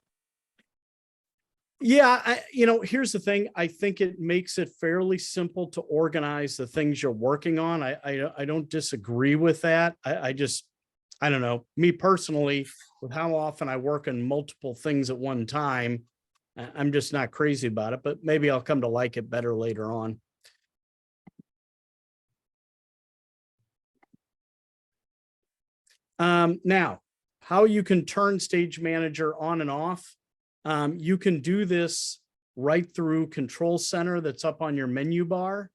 Yeah, here's the thing. I think it makes it fairly simple to organize the things you're working on. I don't disagree with that. I don't know. Me personally, with how often I work on multiple things at one time, I'm just not crazy about it, but maybe I'll come to like it better later on. Now, how you can turn Stage Manager on and off. You can do this right through Control Center that's up on your menu bar.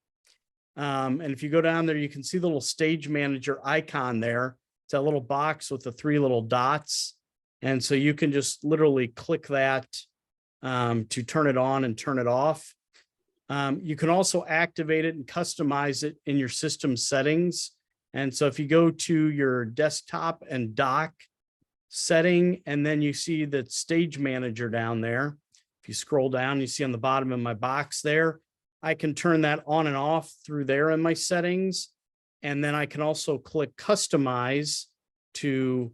And if you go down there, you can see the little Stage Manager icon there. It's a little box with the 3 little dots. And so you can just literally click that to turn it on and turn it off. You can also activate it and customize it in your system settings. And so if you go to your desktop and dock setting, and then you see that Stage Manager down there. If you scroll down, you see on the bottom of my box there, I can turn that on and off through there in my settings. And then I can also click customize to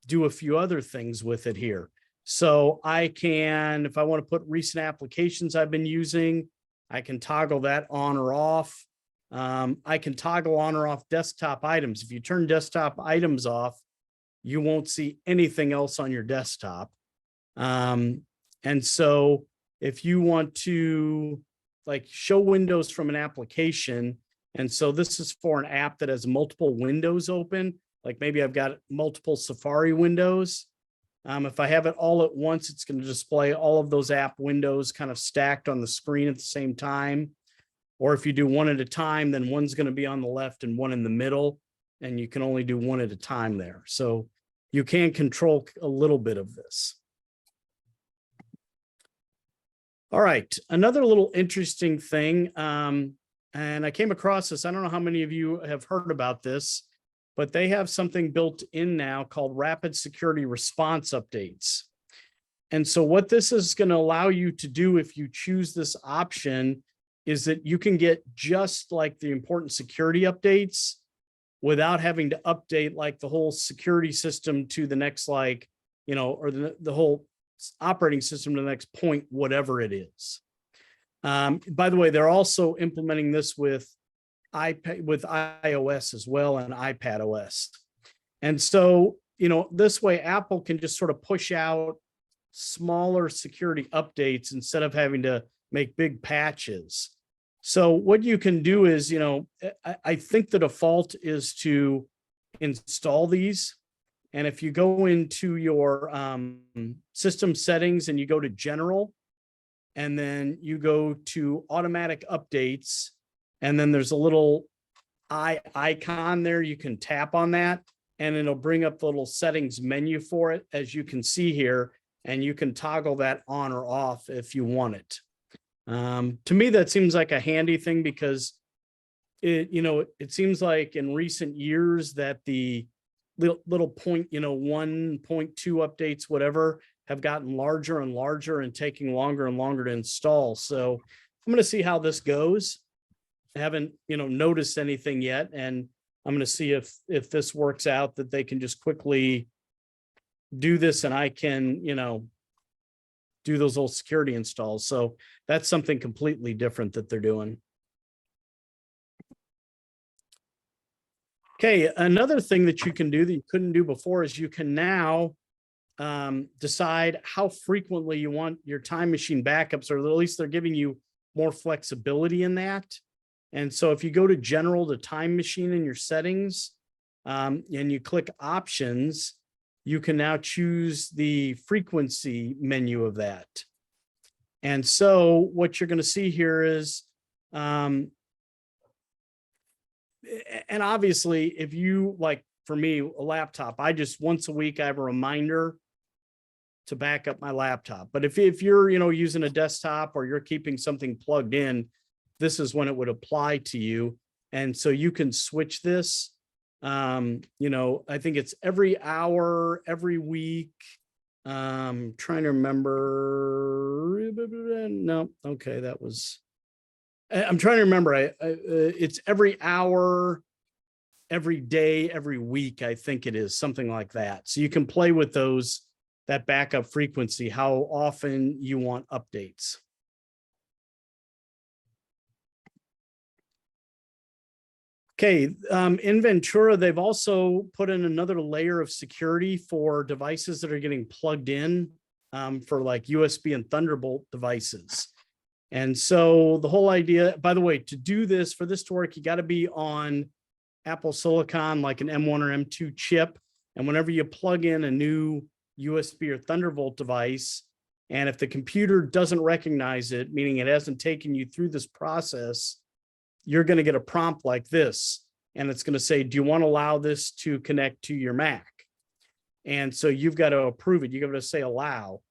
do a few other things with it here. So I can, if I want to put recent applications I've been using, I can toggle that on or off. I can toggle on or off desktop items. If you turn desktop items off, you won't see anything else on your desktop. And so if you want to show windows from an application, and so this is for an app that has multiple windows open, like maybe I've got multiple Safari windows. If I have it all at once, it's going to display all of those app windows kind of stacked on the screen at the same time. Or if you do one at a time, then one's going to be on the left and one in the middle, and you can only do one at a time there. So you can control a little bit of this. All right, another little interesting thing, and I came across this. I don't know how many of you have heard about this, but they have something built in now called Rapid Security Response Updates. And so what this is going to allow you to do if you choose this option is that you can get just like the important security updates without having to update like the whole security system to the next, or the whole operating system to the next point, whatever it is. By the way, they're also implementing this with iOS as well and iPad OS. And so, this way Apple can just sort of push out smaller security updates instead of having to make big patches. So what you can do is, I think the default is to install these. And if you go into your system settings and you go to general, and then you go to automatic updates, and then there's a little icon there, you can tap on that and it'll bring up the little settings menu for it, as you can see here, and you can toggle that on or off if you want it. To me, that seems like a handy thing because it seems like in recent years that the little 1.2 updates, whatever, have gotten larger and larger and taking longer and longer to install. So I'm going to see how this goes. I haven't, noticed anything yet. And I'm going to see if this works out, that they can just quickly do this and I can, do those little security installs. So that's something completely different that they're doing. Okay, another thing that you can do that you couldn't do before is you can now decide how frequently you want your time machine backups, or at least they're giving you more flexibility in that. And so if you go to general, the time machine in your settings, and you click options, you can now choose the frequency menu of that. And so what you're going to see here is, and obviously if you, like for me, a laptop, I just once a week, I have a reminder to back up my laptop. But if you're, using a desktop or you're keeping something plugged in, this is when it would apply to you. And so you can switch this. I think it's every hour, every week. Trying to remember. No, okay, that was. I'm trying to remember. It's every hour, every day, every week. I think it is something like that. So you can play with those, that backup frequency, how often you want updates. Okay, in Ventura, they've also put in another layer of security for devices that are getting plugged in for like USB and Thunderbolt devices. And so the whole idea, by the way, to do this, for this to work, you got to be on Apple Silicon, like an M1 or M2 chip. And whenever you plug in a new USB or Thunderbolt device, and if the computer doesn't recognize it, meaning it hasn't taken you through this process, you're going to get a prompt like this, and it's going to say, do you want to allow this to connect to your Mac? And so you've got to approve it. You've got to say allow.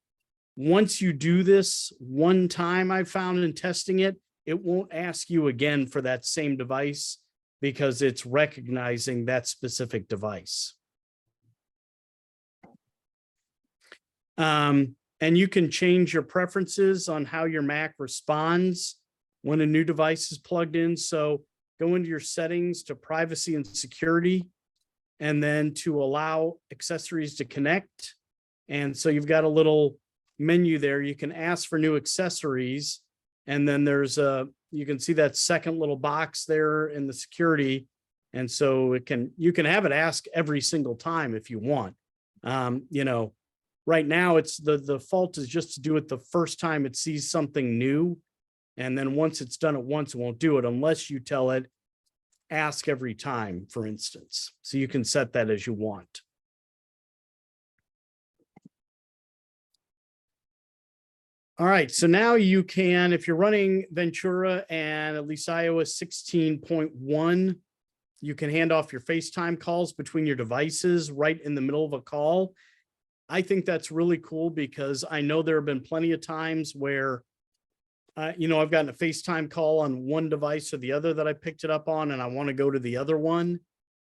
Once you do this one time, I've found in testing it, it won't ask you again for that same device because it's recognizing that specific device. And you can change your preferences on how your Mac responds when a new device is plugged in. So go into your settings to privacy and security, and then to allow accessories to connect. And so you've got a little menu there. You can ask for new accessories. And then there's you can see that second little box there in the security. And so you can have it ask every single time if you want. Right now it's the default is just to do it the first time it sees something new. And then once it's done it once, it won't do it unless you tell it, ask every time, for instance. So you can set that as you want. All right, so now you can, if you're running Ventura and at least iOS 16.1, you can hand off your FaceTime calls between your devices right in the middle of a call. I think that's really cool because I know there have been plenty of times where I've gotten a FaceTime call on one device or the other that I picked it up on, and I want to go to the other one.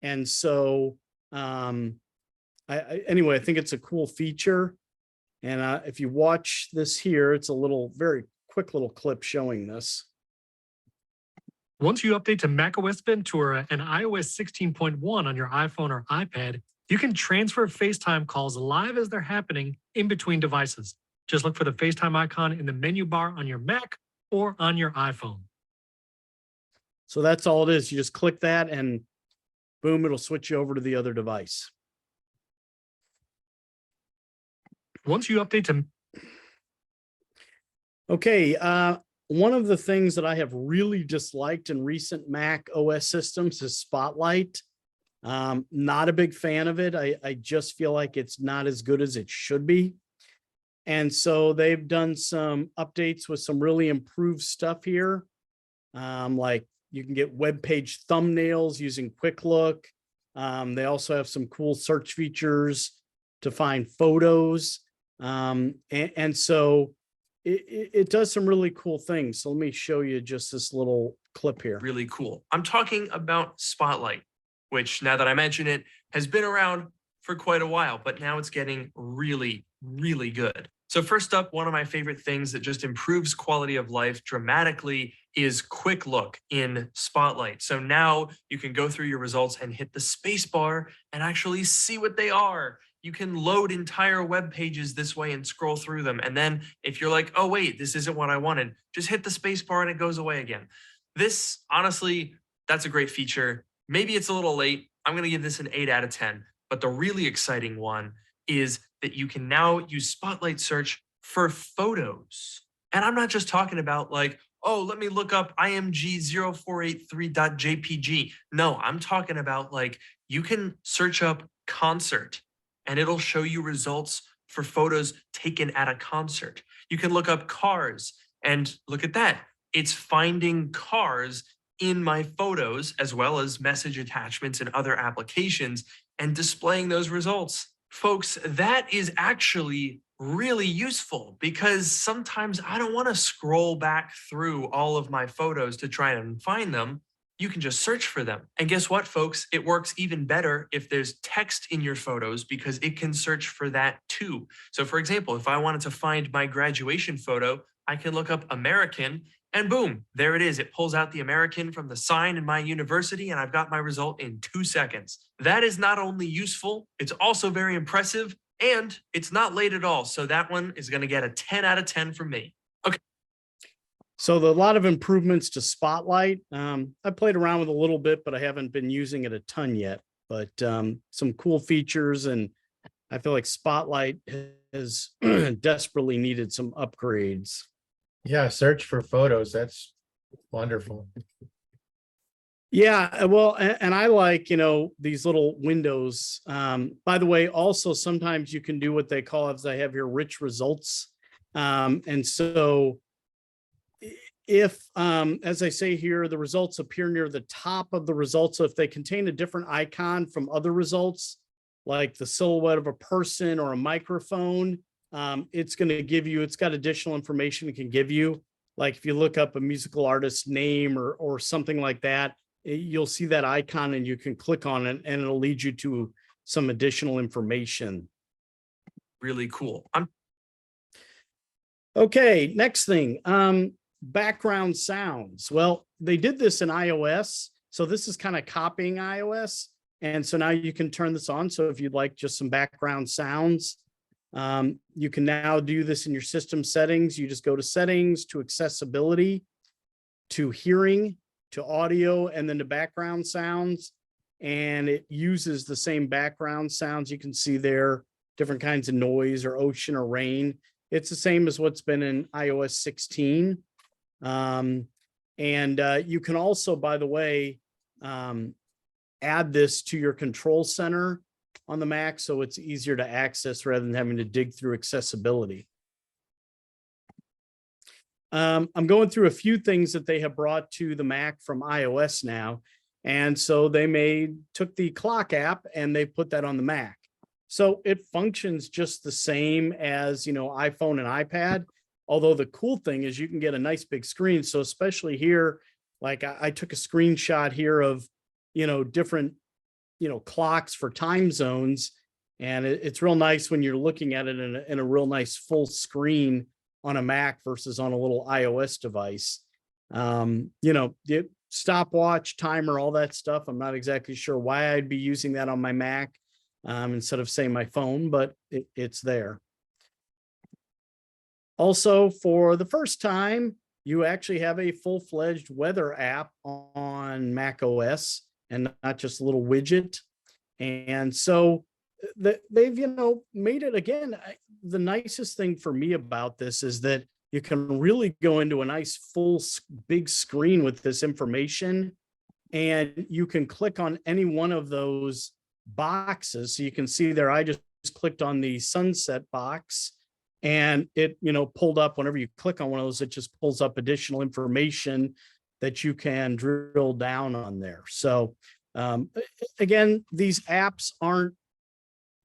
And so, anyway, I think it's a cool feature. And if you watch this here, it's a very quick little clip showing this. Once you update to macOS Ventura and iOS 16.1 on your iPhone or iPad, you can transfer FaceTime calls live as they're happening in between devices. Just look for the FaceTime icon in the menu bar on your Mac or on your iPhone. So that's all it is. You just click that and boom, it'll switch you over to the other device. Once you update to... Okay, one of the things that I have really disliked in recent Mac OS systems is Spotlight. Not a big fan of it. I just feel like it's not as good as it should be. And so they've done some updates with some really improved stuff here. Like you can get web page thumbnails using Quick Look. They also have some cool search features to find photos. And so it does some really cool things. So let me show you just this little clip here. Really cool. I'm talking about Spotlight, which now that I mention it has been around for quite a while, but now it's getting really, really good. So first up, one of my favorite things that just improves quality of life dramatically is Quick Look in Spotlight. So now you can go through your results and hit the space bar and actually see what they are. You can load entire web pages this way and scroll through them. And then if you're like, oh, wait, this isn't what I wanted, just hit the space bar and it goes away again. This, honestly, that's a great feature. Maybe it's a little late I'm going to give this an 8 out of 10. But the really exciting one is that you can now use Spotlight Search for photos. And I'm not just talking about like, oh, let me look up img0483.jpg. No, I'm talking about like you can search up concert and it'll show you results for photos taken at a concert. You can look up cars and look at that. It's finding cars in my photos as well as message attachments and other applications and displaying those results. Folks, that is actually really useful because sometimes I don't want to scroll back through all of my photos to try and find them. You can just search for them. And guess what, folks? It works even better if there's text in your photos because it can search for that too. So for example, if I wanted to find my graduation photo, I can look up American and boom, there it is. It pulls out the American from the sign in my university and I've got my result in 2 seconds. That is not only useful, it's also very impressive and it's not late at all. So that one is going to get a 10 out of 10 from me. Okay. So a lot of improvements to Spotlight. I played around with a little bit, but I haven't been using it a ton yet. But some cool features, and I feel like Spotlight has desperately needed some upgrades. Yeah, search for photos. That's wonderful. Yeah, well, and I like, these little windows. By the way, also sometimes you can do what they call, as I have here, rich results. And so if, as I say here, the results appear near the top of the results, so if they contain a different icon from other results, like the silhouette of a person or a microphone, it's going to give you, it's got additional information it can give you. Like if you look up a musical artist's name or something like that, you'll see that icon and you can click on it and it'll lead you to some additional information. Really cool. Okay, next thing, background sounds. Well, they did this in iOS. So this is kind of copying iOS. And so now you can turn this on. So if you'd like just some background sounds, you can now do this in your system settings. You just go to settings, to accessibility, to hearing, to audio, and then to background sounds. And it uses the same background sounds. You can see there different kinds of noise or ocean or rain. It's the same as what's been in iOS 16. You can also, by the way, add this to your control center on the Mac, so it's easier to access rather than having to dig through accessibility. I'm going through a few things that they have brought to the Mac from iOS now. And so they took the clock app and they put that on the Mac. So it functions just the same as, iPhone and iPad. Although the cool thing is you can get a nice big screen. So especially here, like I took a screenshot here of, different, clocks for time zones. And it's real nice when you're looking at it in a real nice full screen on a Mac versus on a little iOS device. The stopwatch, timer, all that stuff. I'm not exactly sure why I'd be using that on my Mac instead of, say, my phone, but it's there. Also, for the first time, you actually have a full-fledged weather app on Mac OS and not just a little widget. And so they've, made it again. The nicest thing for me about this is that you can really go into a nice full big screen with this information, and you can click on any one of those boxes. So you can see there, I just clicked on the sunset box and it, pulled up. Whenever you click on one of those, it just pulls up additional information that you can drill down on there. So again, these apps aren't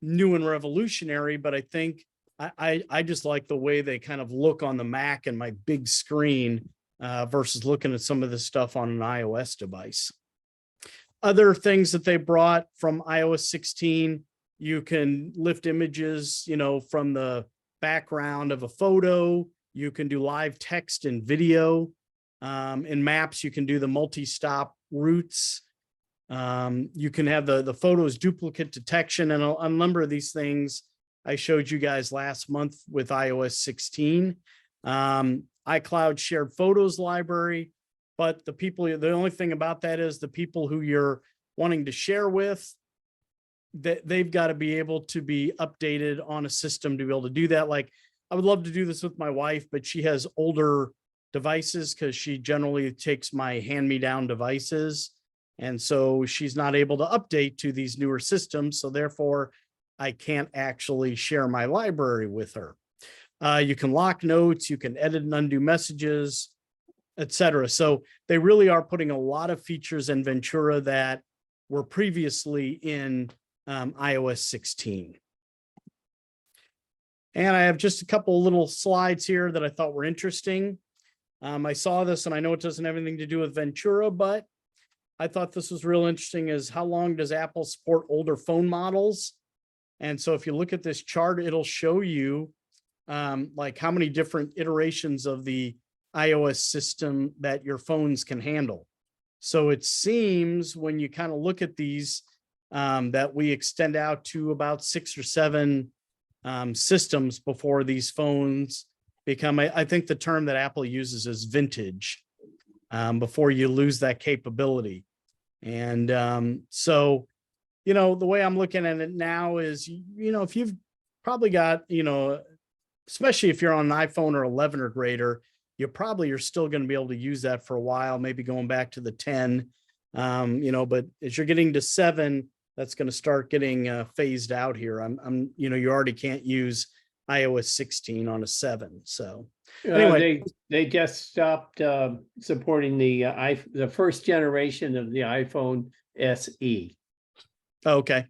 new and revolutionary, but I think I just like the way they kind of look on the Mac and my big screen versus looking at some of this stuff on an iOS device. Other things that they brought from iOS 16, you can lift images, from the background of a photo. You can do live text and video. In Maps, you can do the multi-stop routes. You can have the photos duplicate detection and a number of these things I showed you guys last month with iOS 16. iCloud shared photos library, but the only thing about that is the people who you're wanting to share with, that they've got to be able to be updated on a system to be able to do that. Like, I would love to do this with my wife, but she has older devices because she generally takes my hand-me-down devices. And so she's not able to update to these newer systems. So therefore, I can't actually share my library with her. You can lock notes, you can edit and undo messages, etc. So they really are putting a lot of features in Ventura that were previously in iOS 16. And I have just a couple little slides here that I thought were interesting. I saw this and I know it doesn't have anything to do with Ventura, but I thought this was real interesting, is how long does Apple support older phone models? And so if you look at this chart, it'll show you like how many different iterations of the iOS system that your phones can handle. So it seems when you kind of look at these, that we extend out to about 6 or 7 systems before these phones become, I think the term that Apple uses is vintage, before you lose that capability. And so, you know, the way I'm looking at it now is, you know, if you've probably got, you know, especially if you're on an iPhone or 11 or greater, you probably are still going to be able to use that for a while, maybe going back to the 10, you know, but as you're getting to 7, that's going to start getting phased out here. You know, you already can't use iOS 16 on a 7. So anyway, They just stopped supporting the first generation of the iPhone SE. okay.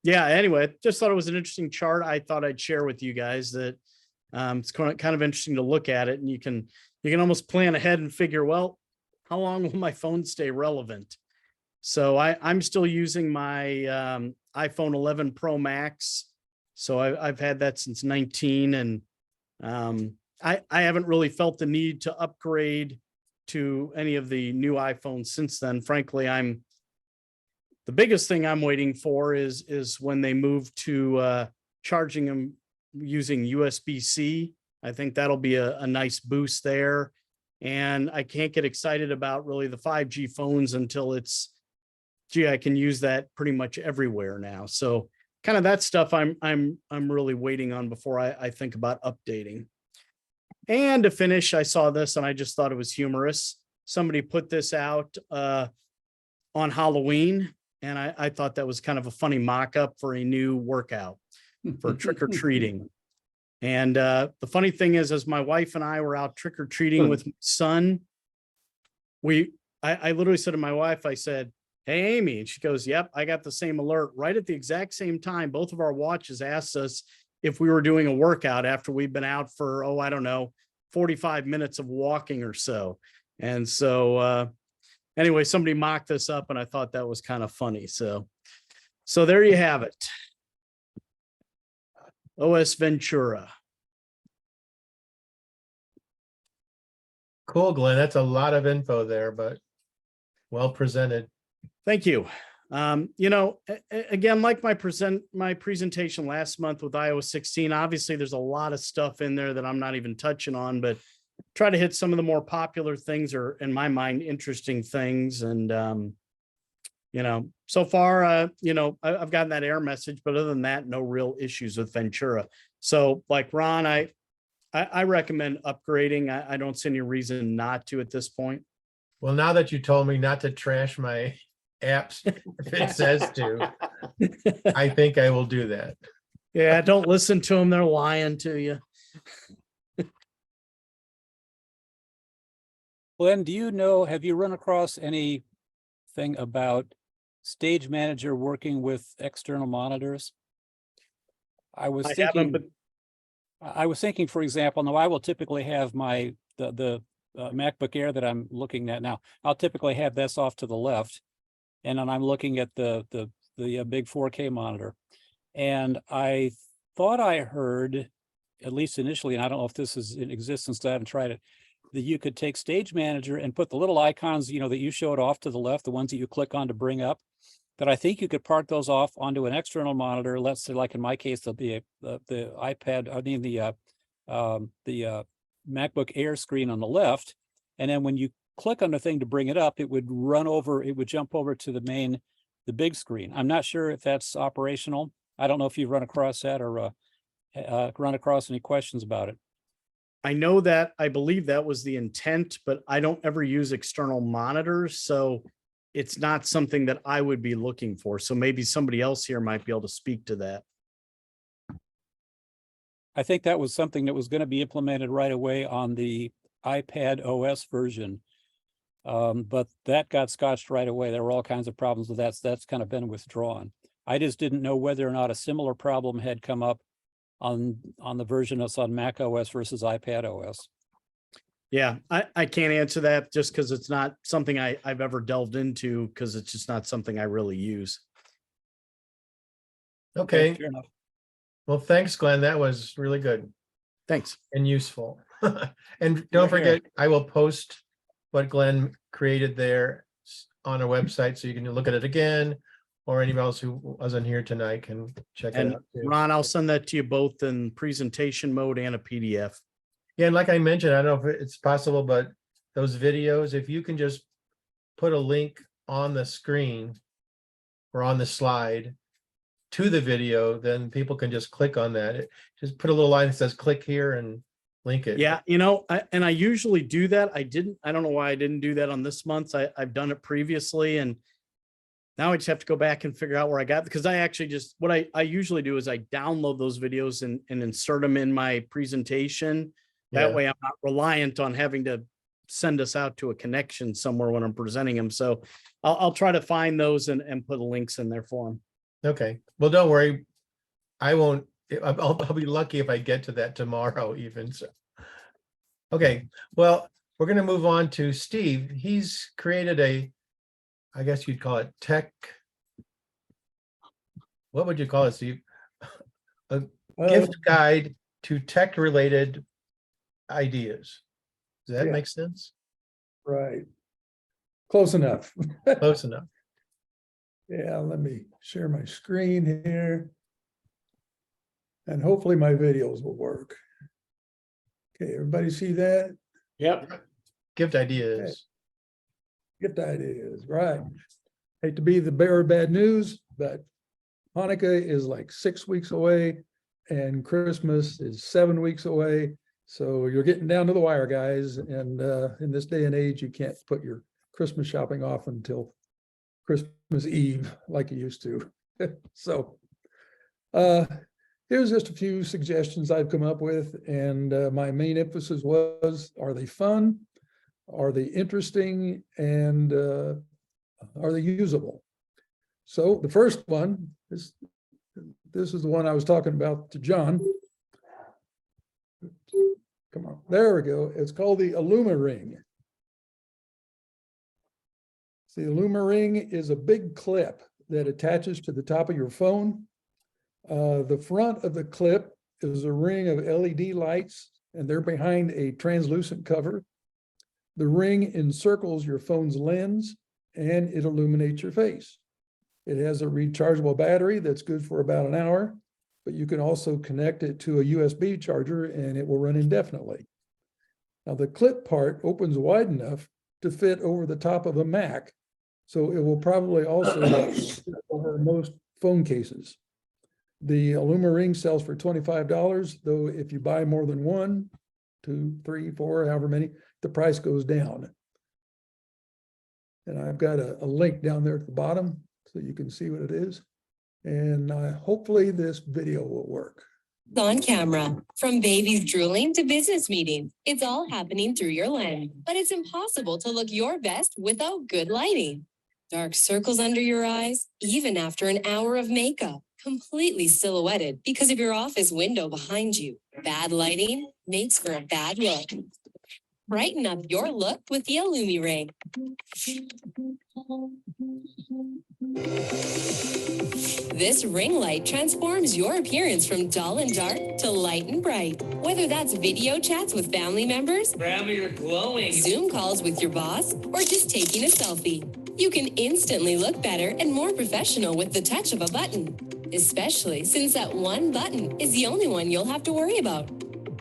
Yeah, anyway, just thought it was an interesting chart. I thought I'd share with you guys that it's kind of interesting to look at it, and you can almost plan ahead and figure, well, how long will my phone stay relevant? So I'm still using my iPhone 11 Pro Max. So I've had that since 19, and I haven't really felt the need to upgrade to any of the new iPhones since then. Frankly, the biggest thing I'm waiting for is when they move to charging them using USB-C. I think that'll be a nice boost there. And I can't get excited about really the 5G phones until it's, gee, I can use that pretty much everywhere now. So kind of that stuff I'm really waiting on before I think about updating. And to finish, I saw this and I just thought it was humorous. Somebody put this out on Halloween, and I thought that was kind of a funny mock-up for a new workout for trick-or-treating. And the funny thing is, as my wife and I were out trick-or-treating with my son, I literally said to my wife, I said, "Hey, Amy," and she goes, "Yep, I got the same alert." Right at the exact same time, both of our watches asked us if we were doing a workout after we've been out for, I don't know, 45 minutes of walking or so. And so anyway, somebody mocked this up and I thought that was kind of funny. So there you have it. OS Ventura. Cool, Glenn. That's a lot of info there, but well presented. Thank you. You know, again, like my presentation last month with iOS 16, obviously there's a lot of stuff in there that I'm not even touching on, but try to hit some of the more popular things, or in my mind, interesting things. And, you know, so far, you know, I've gotten that error message, but other than that, no real issues with Ventura. So like Ron, I recommend upgrading. I don't see any reason not to at this point. Well, now that you told me not to trash my apps, if it says to, I think I will do that. Yeah, don't listen to them. They're lying to you. Glenn, do you know, have you run across anything about Stage Manager working with external monitors? I was thinking, for example, now I will typically have the MacBook Air that I'm looking at now. I'll typically have this off to the left, and then I'm looking at the big 4K monitor. And I thought I heard, at least initially, and I don't know if this is in existence, I haven't tried it, that you could take Stage Manager and put the little icons, you know, that you showed off to the left, the ones that you click on to bring up, that I think you could park those off onto an external monitor. Let's say, like in my case, there'll be the iPad, I mean the MacBook Air screen on the left. And then when you click on the thing to bring it up, it would jump over to the big screen. I'm not sure if that's operational. I don't know if you've run across that or run across any questions about it. I know that, I believe that was the intent, but I don't ever use external monitors, so it's not something that I would be looking for. So maybe somebody else here might be able to speak to that. I think that was something that was going to be implemented right away on the iPad OS version. But that got scotched right away. There were all kinds of problems with that. So that's kind of been withdrawn. I just didn't know whether or not a similar problem had come up on the version that's on Mac OS versus iPad OS. Yeah, I can't answer that just because it's not something I've ever delved into, because it's just not something I really use. Okay, Fair enough. well, thanks, Glenn. That was really good Thanks. and useful. And You're don't here. forget, I will post what Glenn created there on our website, so you can look at it again, or anyone else who wasn't here tonight can check it And out too. Ron, I'll send that to you both in presentation mode and a PDF. Yeah, and like I mentioned, I don't know if it's possible, but those videos, if you can just put a link on the screen or on the slide to the video, then people can just click on that. Just put a little line that says click here and link it. Yeah, I usually do that. I don't know why I didn't do that on this month. I've done it previously, and now I just have to go back and figure out where I got, because I actually just, what I usually do is I download those videos and insert them in my presentation. That Yeah. way I'm not reliant on having to send us out to a connection somewhere when I'm presenting them. So I'll try to find those and put links in there for them. Okay, well, don't worry. I won't, I'll be lucky if I get to that tomorrow even, so. Okay, well, we're gonna move on to Steve. He's created I guess you'd call it tech. What would you call it, Steve? A gift guide to tech-related ideas. Does that Yeah. make sense? Right. Close enough. Close enough. Yeah, let me share my screen here. And hopefully my videos will work. Okay, everybody see that? Yep. Gift ideas. Gift ideas, right? Hate to be the bearer of bad news, but Hanukkah is like 6 weeks away and Christmas is 7 weeks away. So you're getting down to the wire, guys. And in this day and age, you can't put your Christmas shopping off until Christmas Eve like you used to. So here's just a few suggestions I've come up with. And my main emphasis was, are they fun? Are they interesting? And are they usable? So the first one, this is the one I was talking about to John. Come on, there we go. It's called the Illuma Ring. The Illuma Ring is a big clip that attaches to the top of your phone. The front of the clip is a ring of LED lights, and they're behind a translucent cover. The ring encircles your phone's lens, and it illuminates your face. It has a rechargeable battery that's good for about an hour, but you can also connect it to a USB charger and it will run indefinitely. Now the clip part opens wide enough to fit over the top of a Mac, so it will probably also fit over most phone cases. The Illuma Ring sells for $25, though if you buy more than 1, 2, 3, 4, however many, the price goes down. And I've got a link down there at the bottom so you can see what it is. And hopefully this video will work. On camera, from babies drooling to business meetings, it's all happening through your lens. But it's impossible to look your best without good lighting. Dark circles under your eyes, even after an hour of makeup, completely silhouetted because of your office window behind you. Bad lighting makes for a bad look. Brighten up your look with the Illuma Ring. This ring light transforms your appearance from dull and dark to light and bright. Whether that's video chats with family members, Grandma, you're glowing. Zoom calls with your boss, or just taking a selfie, you can instantly look better and more professional with the touch of a button. Especially since that one button is the only one you'll have to worry about.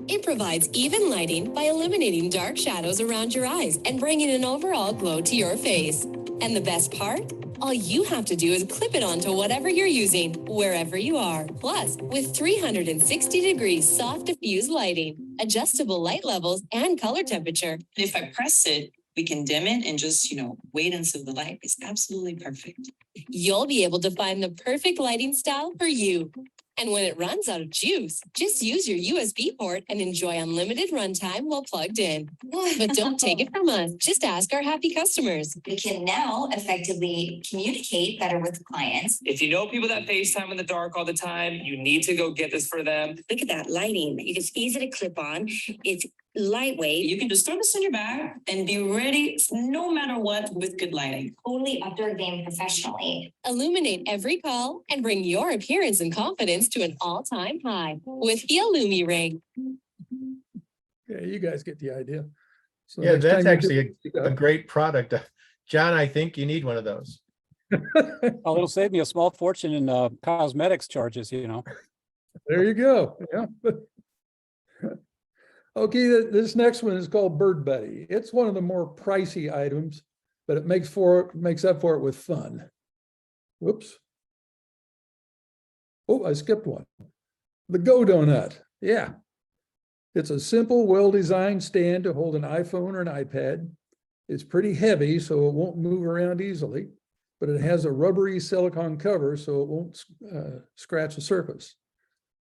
It provides even lighting by eliminating dark shadows around your eyes and bringing an overall glow to your face. And the best part? All you have to do is clip it onto whatever you're using, wherever you are. Plus, with 360-degree soft diffuse lighting, adjustable light levels, and color temperature. And if I press it, we can dim it and just, wait until the light is absolutely perfect. You'll be able to find the perfect lighting style for you. And when it runs out of juice, just use your USB port and enjoy unlimited runtime while plugged in. But don't take it from us. Just ask our happy customers. We can now effectively communicate better with clients. If you know people that FaceTime in the dark all the time, you need to go get this for them. Look at that lighting. It's easy to clip on. It's lightweight. You can just throw this in your bag and be ready no matter what with good lighting. Totally upped our game professionally. Illuminate every call and bring your appearance and confidence to an all-time high with the Illumi Ring. Yeah, you guys get the idea. So Yeah, next that's time you actually do- a great product. John, I think you need one of those. Oh, it'll save me a small fortune in cosmetics charges, you know. There you go. Yeah. Okay, this next one is called Bird Buddy. It's one of the more pricey items, but it makes up for it with fun. Whoops. Oh, I skipped one. The Go Donut. Yeah. It's a simple, well-designed stand to hold an iPhone or an iPad. It's pretty heavy, so it won't move around easily, but it has a rubbery silicone cover, so it won't scratch the surface.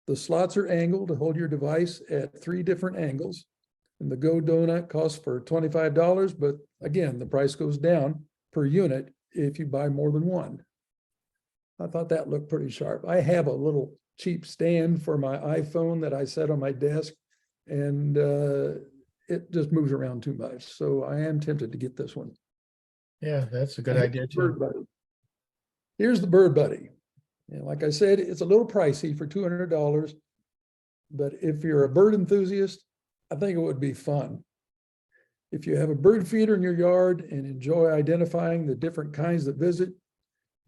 The slots are angled to hold your device at 3 different angles. And the Go Donut costs for $25, but again, the price goes down per unit if you buy more than one. I thought that looked pretty sharp. I have a little cheap stand for my iPhone that I set on my desk, and it just moves around too much. So I am tempted to get this one. Yeah, that's a good idea Bird too. Buddy. Here's the Bird Buddy. And like I said, it's a little pricey for $200, but if you're a bird enthusiast, I think it would be fun. If you have a bird feeder in your yard and enjoy identifying the different kinds that visit,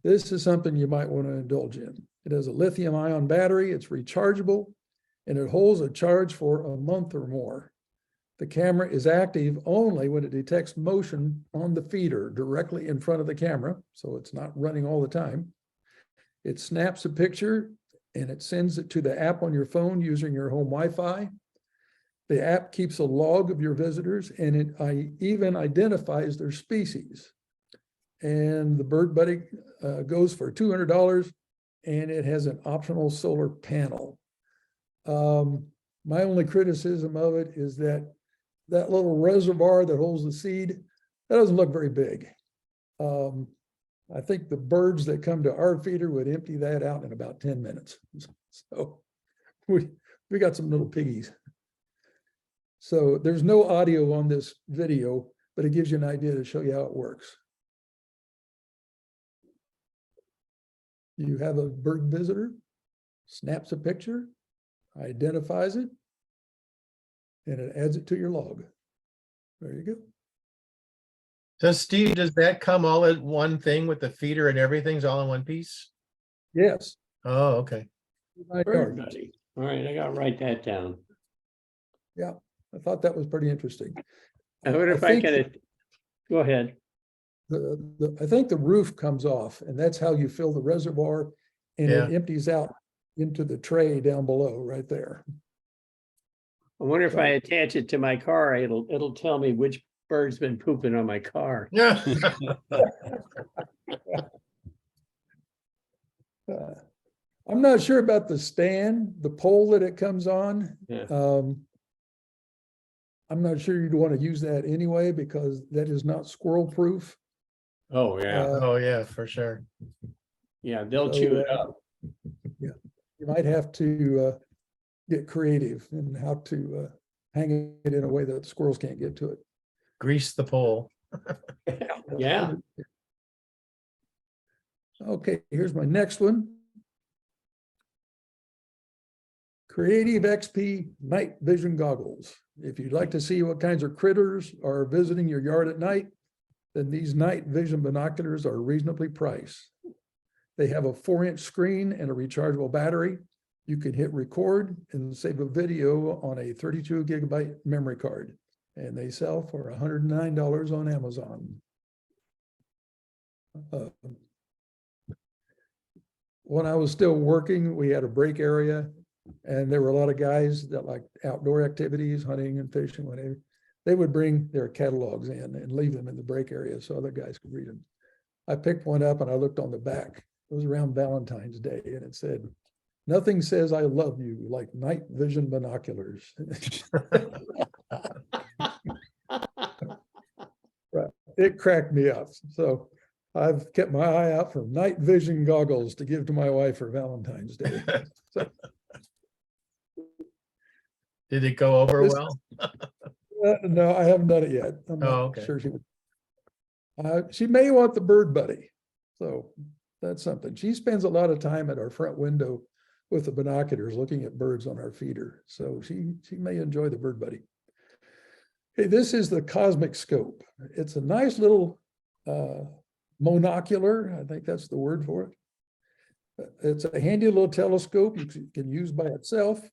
this is something you might want to indulge in. It has a lithium-ion battery, it's rechargeable, and it holds a charge for a month or more. The camera is active only when it detects motion on the feeder directly in front of the camera, so it's not running all the time. It snaps a picture and it sends it to the app on your phone using your home Wi-Fi. The app keeps a log of your visitors and it even identifies their species. And the Bird Buddy goes for $200 and it has an optional solar panel. My only criticism of it is that little reservoir that holds the seed, that doesn't look very big. I think the birds that come to our feeder would empty that out in about 10 minutes. So we got some little piggies. So there's no audio on this video, but it gives you an idea to show you how it works. You have a bird visitor, snaps a picture, identifies it, and it adds it to your log. There you go. Steve, does that come all at one thing with the feeder and everything's all in one piece? Yes. Oh, okay. My Bird yard. Buddy. All right, I gotta write that down. Yeah, I thought that was pretty interesting. I wonder if I think can, go ahead. I think the roof comes off and that's how you fill the reservoir and it empties out into the tray down below right there. I wonder if I attach it to my car, it'll tell me which bird's been pooping on my car. Yeah. I'm not sure about the stand, the pole that it comes on. Yeah. I'm not sure you'd want to use that anyway because that is not squirrel proof. Oh, yeah. Oh, yeah, for sure. Yeah, they'll so, chew it up. Yeah, you might have to get creative in how to hang it in a way that squirrels can't get to it. Grease the pole. Yeah. Okay, here's my next one. Creative XP night vision goggles. If you'd like to see what kinds of critters are visiting your yard at night, then these night vision binoculars are reasonably priced. They have a 4-inch screen and a rechargeable battery. You can hit record and save a video on a 32 gigabyte memory card, and they sell for $109 on Amazon. When I was still working, we had a break area, and there were a lot of guys that like outdoor activities, hunting and fishing, whatever. They would bring their catalogs in and leave them in the break area so other guys could read them. I picked one up and I looked on the back. It was around Valentine's Day, and it said, "Nothing says I love you like night vision binoculars." Right. It cracked me up. So I've kept my eye out for night vision goggles to give to my wife for Valentine's Day. So, Did it go over This- well? no, I haven't done it yet. I'm Oh, not okay. sure she would. She may want the bird buddy. So that's something. She spends a lot of time at our front window with the binoculars looking at birds on our feeder. So she may enjoy the bird buddy. Hey, this is the cosmic scope. It's a nice little monocular. I think that's the word for it. It's a handy little telescope you can use by itself,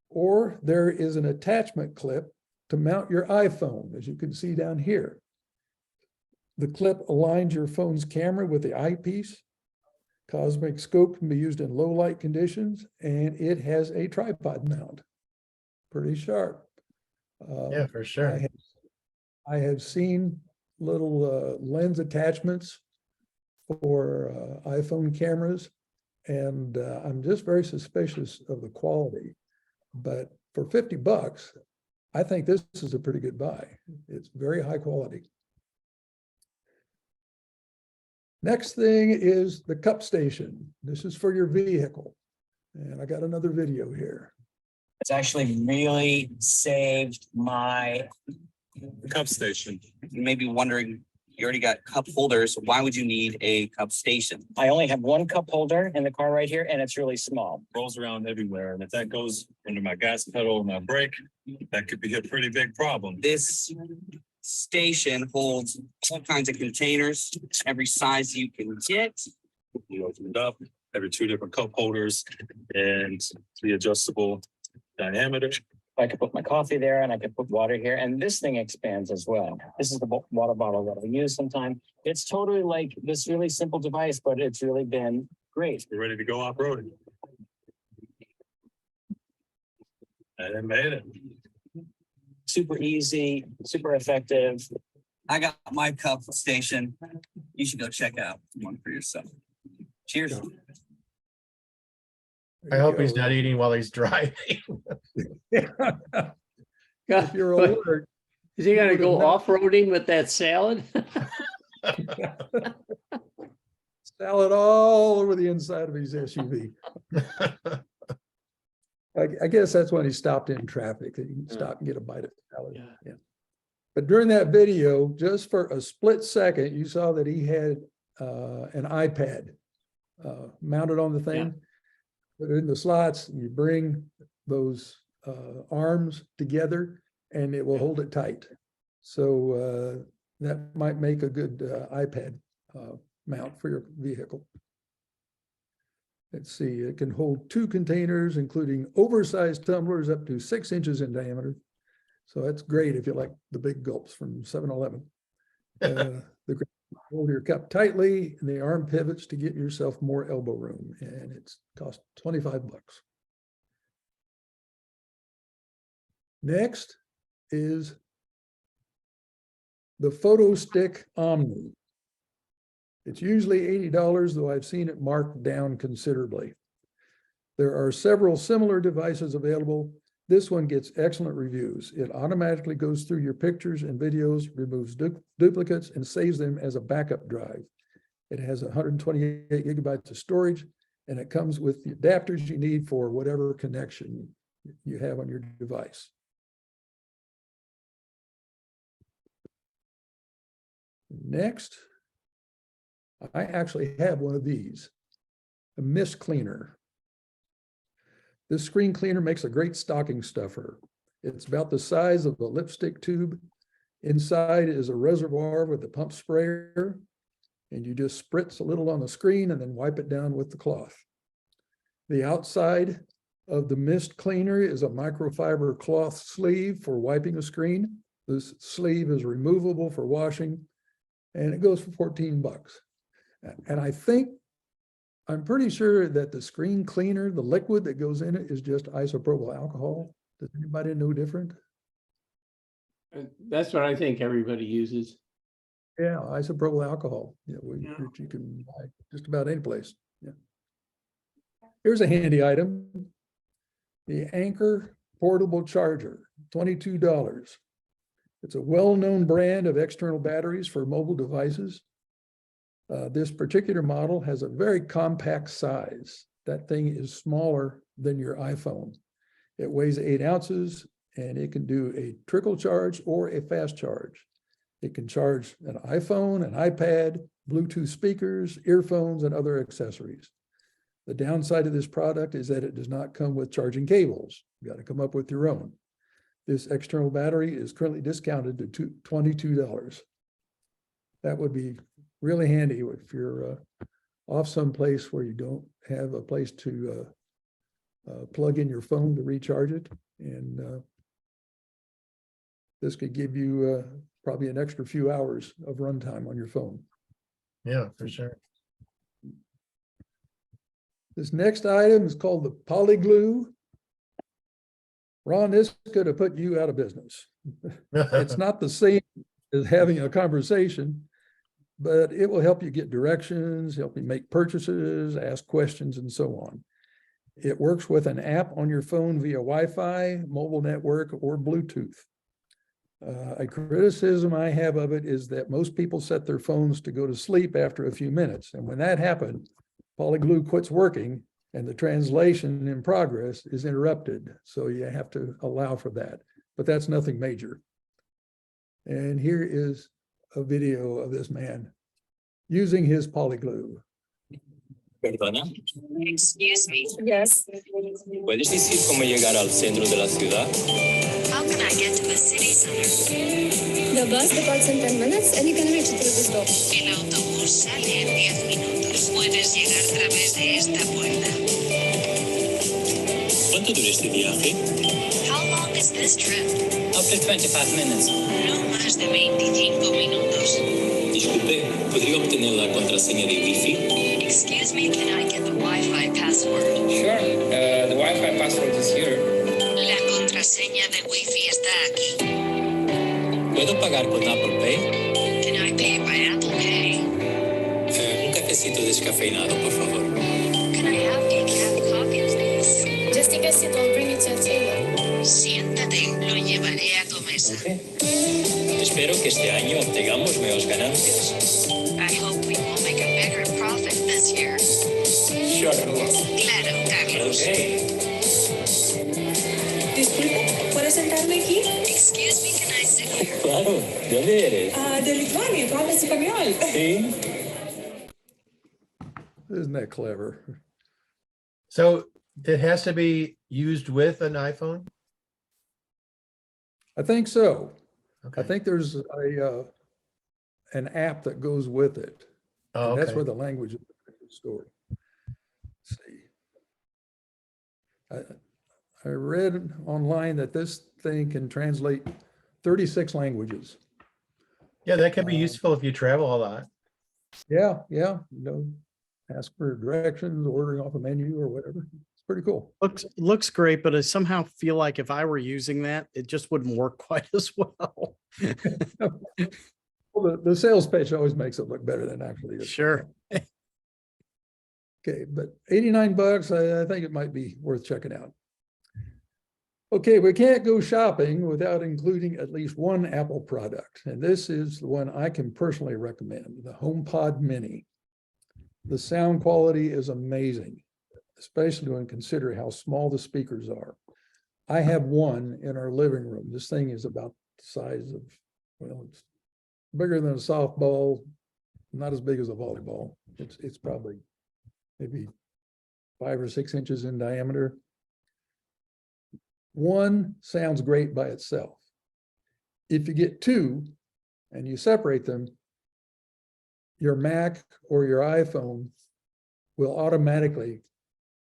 or there is an attachment clip to mount your iPhone, as you can see down here. The clip aligns your phone's camera with the eyepiece. Cosmic scope can be used in low light conditions, and it has a tripod mount. Pretty sharp. Yeah, for sure. I have seen little lens attachments for iPhone cameras, and I'm just very suspicious of the quality. But for $50, I think this is a pretty good buy. It's very high quality. Next thing is the cup station. This is for your vehicle. And I got another video here. It's actually really saved my Cup station. You may be wondering, you already got cup holders. Why would you need a cup station? I only have one cup holder in the car right here, and it's really small. Rolls around everywhere. And if that goes under my gas pedal or my brake, that could be a pretty big problem. This station holds all kinds of containers, every size you can get. You open it up, every 2 different cup holders and the adjustable diameter. I could put my coffee there and I could put water here, and this thing expands as well. This is the water bottle that I use sometimes. It's totally like this really simple device, but it's really been great. We're ready to go off-roading. And it made it. Super easy, super effective. I got my cup station. You should go check out one for yourself. Cheers. I hope he's not eating while he's driving. If you're alert, Is he gonna would go have off-roading with that salad? salad all over the inside of his SUV. I guess that's when he stopped in traffic, that he can stop and get a bite of salad. Yeah. But during that video, just for a split second, you saw that he had an iPad mounted on the thing. Put it in the slots, and you bring those arms together and it will hold it tight. So that might make a good iPad mount for your vehicle. Let's see, it can hold 2 containers, including oversized tumblers up to 6 inches in diameter. So that's great if you like the big gulps from 7-Eleven. Hold your cup tightly, and the arm pivots to get yourself more elbow room, and it's cost $25. Next is the Photo Stick Omni. It's usually $80, though I've seen it marked down considerably. There are several similar devices available. This one gets excellent reviews. It automatically goes through your pictures and videos, removes duplicates, and saves them as a backup drive. It has 128 gigabytes of storage, and it comes with the adapters you need for whatever connection you have on your device. Next, I actually have one of these, a mist cleaner. This screen cleaner makes a great stocking stuffer. It's about the size of a lipstick tube. Inside is a reservoir with a pump sprayer, and you just spritz a little on the screen and then wipe it down with the cloth. The outside of the mist cleaner is a microfiber cloth sleeve for wiping a screen. This sleeve is removable for washing, and it goes for 14 bucks. And I'm pretty sure that the screen cleaner, the liquid that goes in it, is just isopropyl alcohol. Does anybody know different? That's what I think everybody uses. Yeah, isopropyl alcohol. Yeah, which you can buy just about any place. Yeah. Here's a handy item. The Anchor portable charger, $22. It's a well-known brand of external batteries for mobile devices. This particular model has a very compact size. That thing is smaller than your iPhone. It weighs 8 ounces and it can do a trickle charge or a fast charge. It can charge an iPhone, an iPad, Bluetooth speakers, earphones, and other accessories. The downside of this product is that it does not come with charging cables. You got to come up with your own. This external battery is currently discounted to $22. That would be really handy if you're off someplace where you don't have a place to plug in your phone to recharge it. And this could give you probably an extra few hours of runtime on your phone. Yeah, for sure. This next item is called the Polyglue. Ron, this could have put you out of business. It's not the same as having a conversation, but it will help you get directions, help you make purchases, ask questions, and so on. It works with an app on your phone via Wi-Fi, mobile network, or Bluetooth. A criticism I have of it is that most people set their phones to go to sleep after a few minutes. And when that happens, Polyglue quits working and the translation in progress is interrupted. So you have to allow for that, but that's nothing major. And here is a video of this man using his Polyglue. Perdona, Excuse me. Yes. ¿puedes decir cómo llegar al centro de la ciudad? How can I get to the city center? The bus departs in 10 minutes and you can reach it through this door. El autobús sale en 10 minutos. Puedes llegar a través de esta puerta. ¿Cuánto dura este viaje? How long is this trip? Up to 25 minutes. No más de 25 minutos. Disculpe, ¿podría obtener la contraseña de Wi-Fi? Excuse me, can I get the Wi-Fi password? Sure, the Wi-Fi password is here. La contraseña de Wi-Fi está aquí. ¿Puedo pagar con Apple Pay? Can I pay by Apple Pay? Un cafecito descafeinado, por favor. Can I have decaf coffee, please? Just take a seat, I'll bring it to the table. Siéntate, lo llevaré a tu mesa. Espero que este año obtengamos nuevas ganancias. I hope we will make a bigger profit this year. Sure. Claro, Carlos. Okay. Disculpe, ¿puedo sentarme aquí? Excuse me, can I sit here? Claro, ¿de dónde eres? De Lituania, tú hablas español. Sí. Isn't that clever? So it has to be used with an iPhone? I think so. Okay. I think there's an app that goes with it. Oh, And that's okay. where the language is stored. Let's see. I read online that this thing can translate 36 languages. Yeah, that can be useful if you travel a lot. Yeah, yeah. Ask for directions, ordering off a menu or whatever. It's pretty cool. Looks great, but I somehow feel like if I were using that, it just wouldn't work quite as well. Well, the sales pitch always makes it look better than actually is. Sure. Okay, but 89 bucks, I think it might be worth checking out. Okay, we can't go shopping without including at least one Apple product. And this is the one I can personally recommend, the HomePod Mini. The sound quality is amazing, especially when considering how small the speakers are. I have one in our living room. This thing is about the size of, well, it's bigger than a softball, not as big as a volleyball. It's probably maybe 5 or 6 inches in diameter. One sounds great by itself. If you get two and you separate them, your Mac or your iPhone will automatically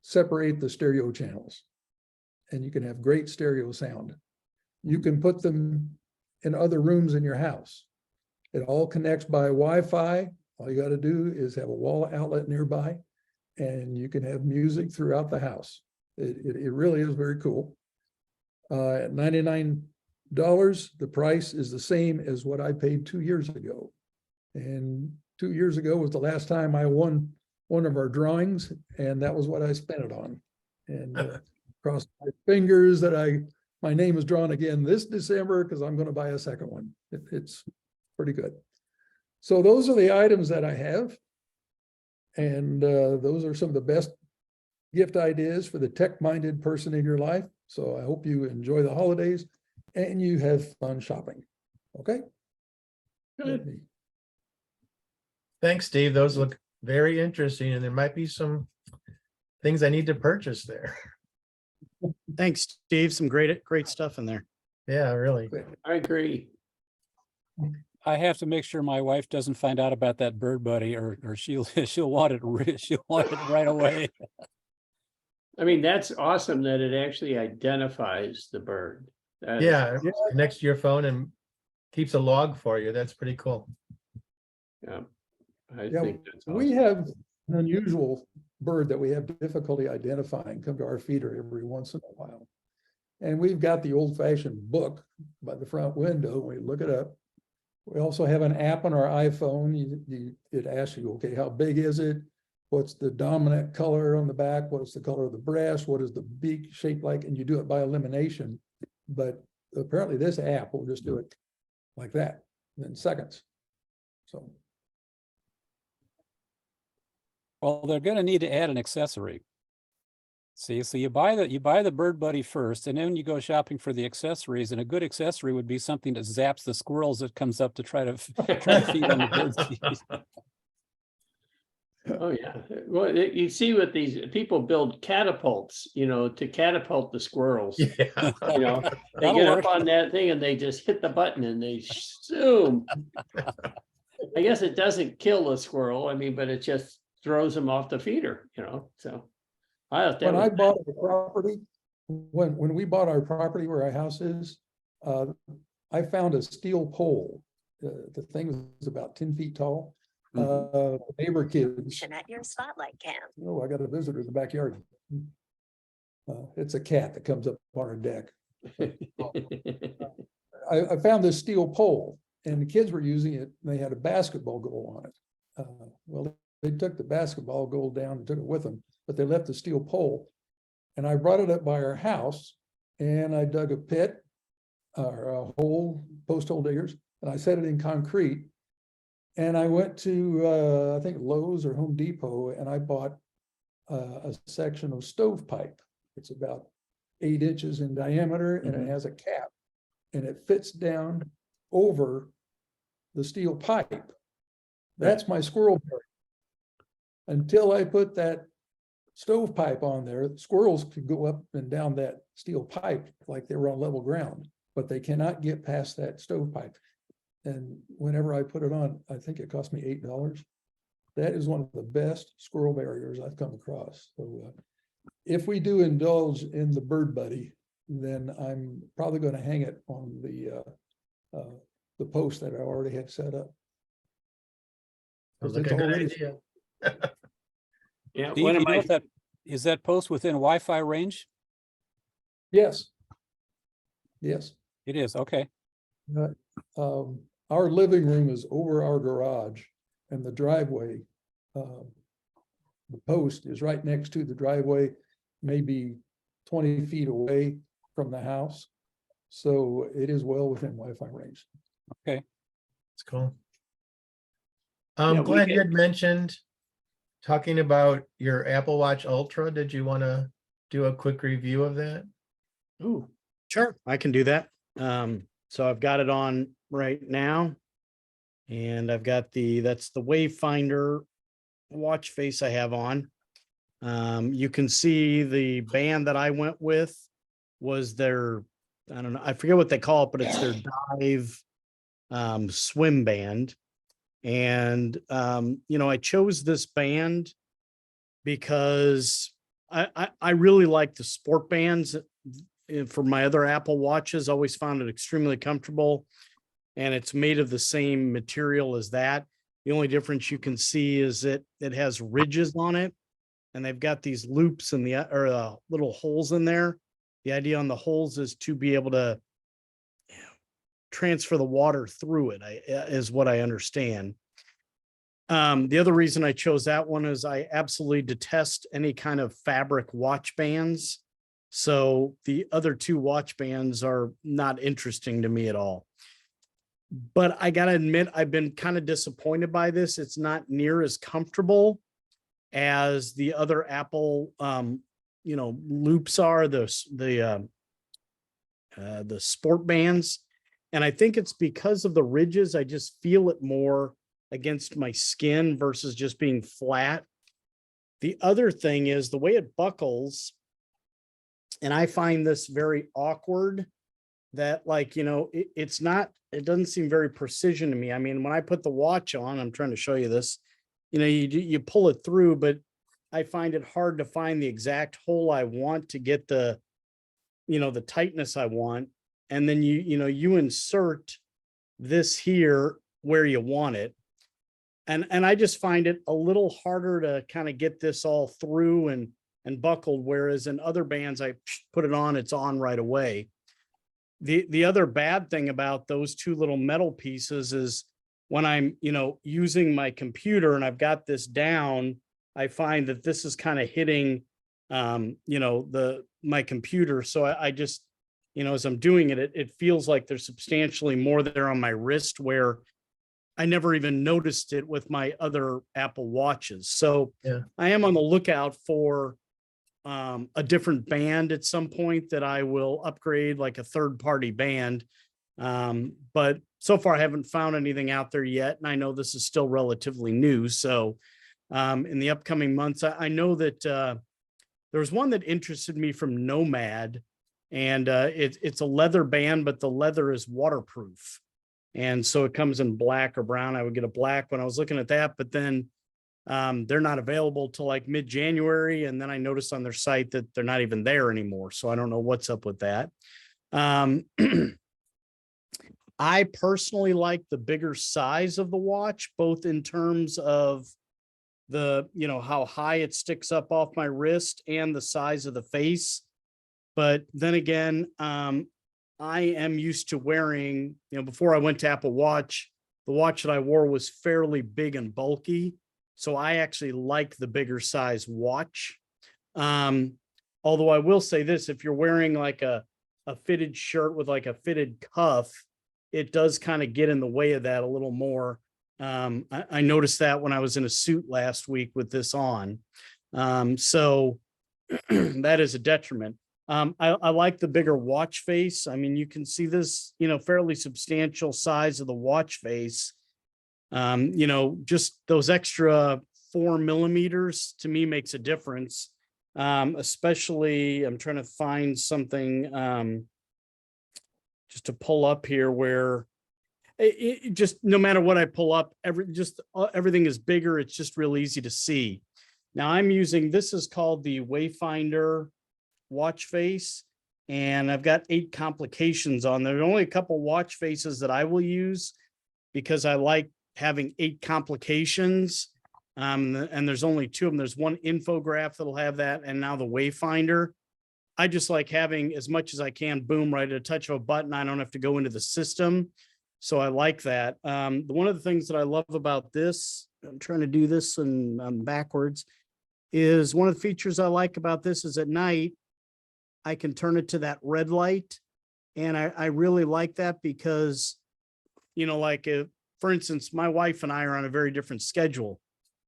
separate the stereo channels. and you can have great stereo sound. You can put them in other rooms in your house. It all connects by Wi-Fi. All you got to do is have a wall outlet nearby, and you can have music throughout the house. It really is very cool. At $99, the price is the same as what I paid 2 years ago. And 2 years ago was the last time I won one of our drawings, and that was what I spent it on. And crossed my fingers that my name is drawn again this December, because I'm going to buy a second one. It's pretty good. So those are the items that I have. And those are some of the best gift ideas for the tech-minded person in your life. So I hope you enjoy the holidays and you have fun shopping. Okay? Good. Thanks, Steve. Those look very interesting, and there might be some things I need to purchase there. Thanks, Steve. Some great stuff in there. Yeah, really. I agree. I have to make sure my wife doesn't find out about that bird buddy, or she'll want it. She'll want it right away. I mean, that's awesome that it actually identifies the bird. That is- Yeah, it connects to your phone and keeps a log for you. That's pretty cool. Yeah. I Yeah, think that's we awesome. have an unusual bird that we have difficulty identifying come to our feeder every once in a while. And we've got the old-fashioned book by the front window. We look it up. We also have an app on our iPhone. It asks you, okay, how big is it? What's the dominant color on the back? What's the color of the breast? What is the beak shaped like? And you do it by elimination. But apparently this app will just do it like that in seconds. So. Well, they're going to need to add an accessory. See, so you buy the bird buddy first, and then you go shopping for the accessories. And a good accessory would be something that zaps the squirrels that comes up to try to feed on the birds. Oh, yeah. Well, you see what these people build catapults, to catapult the squirrels. Yeah. They That'll get work. up on that thing and they just hit the button and they zoom. I guess it doesn't kill the squirrel. I mean, but it just throws them off the feeder, so. When I bought a property, when we bought our property where our house is, I found a steel pole. The thing was about 10 feet tall. Neighbor kids. At your spotlight cam. Oh, I got a visitor in the backyard. It's a cat that comes up on our deck. I found this steel pole, and the kids were using it, and they had a basketball goal on it. Well, they took the basketball goal down and took it with them, but they left the steel pole. And I brought it up by our house, and I dug a pit or a hole, post hole diggers, and I set it in concrete. And I went to, I think Lowe's or Home Depot, and I bought a section of stovepipe. It's about 8 inches in diameter, and it has a cap, and it fits down over the steel pipe. That's my squirrel barrier. Until I put that stovepipe on there, squirrels could go up and down that steel pipe like they were on level ground, but they cannot get past that stovepipe. And whenever I put it on, I think it cost me $8. That is one of the best squirrel barriers I've come across. So if we do indulge in the bird buddy, then I'm probably going to hang it on the post that I already had set up. Sounds like a good idea. Yeah, Steve, one of you know my if that is that post within Wi-Fi range? Yes. Yes. It is. Okay. Our living room is over our garage, and the driveway, the post is right next to the driveway, maybe 20 feet away from the house. So it is well within Wi-Fi range. Okay. It's cool. Yeah, we Glenn, you can- had mentioned talking about your Apple Watch Ultra. Did you want to do a quick review of that? Ooh, Sure, I can do that. So I've got it on right now. And I've got that's the Wayfinder watch face I have on. You can see the band that I went with was their, I don't know, I forget what they call it, but it's their dive swim band. And I chose this band because I really like the sport bands for my other Apple Watches, always found it extremely comfortable. And it's made of the same material as that. The only difference you can see is that it has ridges on it. And they've got these loops in the, little holes in there. The idea on the holes is to be able to transfer the water through it, is what I understand. The other reason I chose that one is I absolutely detest any kind of fabric watch bands. So the other two watch bands are not interesting to me at all. But I gotta admit, I've been kind of disappointed by this. It's not near as comfortable as the other Apple, loops are, the sport bands. And I think it's because of the ridges. I just feel it more against my skin versus just being flat. The other thing is the way it buckles, and I find this very awkward, that it doesn't seem very precision to me. I mean, when I put the watch on, I'm trying to show you this, you pull it through, but I find it hard to find the exact hole I want to get the tightness I want. And then you insert this here where you want it. And I just find it a little harder to kind of get this all through and buckled, whereas in other bands, I put it on, it's on right away. The other bad thing about those two little metal pieces is when I'm, using my computer and I've got this down, I find that this is kind of hitting, my computer. So I just, as I'm doing it, it feels like there's substantially more there on my wrist, where I never even noticed it with my other Apple Watches. So Yeah. I am on the lookout for a different band at some point that I will upgrade, like a third-party band. But so far I haven't found anything out there yet. And I know this is still relatively new. So in the upcoming months, I know that there's one that interested me from Nomad, and it's a leather band, but the leather is waterproof. And so it comes in black or brown. I would get a black when I was looking at that, but then they're not available till like mid-January. And then I noticed on their site that they're not even there anymore. So I don't know what's up with that. I personally like the bigger size of the watch, both in terms of the, how high it sticks up off my wrist and the size of the face. But then again, I am used to wearing, before I went to Apple Watch, the watch that I wore was fairly big and bulky. So I actually like the bigger size watch. Although I will say this, if you're wearing like a fitted shirt with like a fitted cuff, it does kind of get in the way of that a little more. I noticed that when I was in a suit last week with this on. So that is a detriment. I like the bigger watch face. I mean, you can see this, fairly substantial size of the watch face. Just those extra 4 millimeters to me makes a difference. Especially, I'm trying to find something just to pull up here where it just, no matter what I pull up, everything is bigger. It's just real easy to see. Now I'm using, this is called the Wayfinder watch face, and I've got 8 complications on there. There are only a couple watch faces that I will use because I like having 8 complications. And there's only 2 of them. There's one infograph that'll have that, and now the Wayfinder. I just like having as much as I can, boom, right at a touch of a button. I don't have to go into the system. So I like that. One of the things that I love about this, I'm trying to do this and backwards, is one of the features I like about this is at night, I can turn it to that red light. And I really like that because, for instance, my wife and I are on a very different schedule.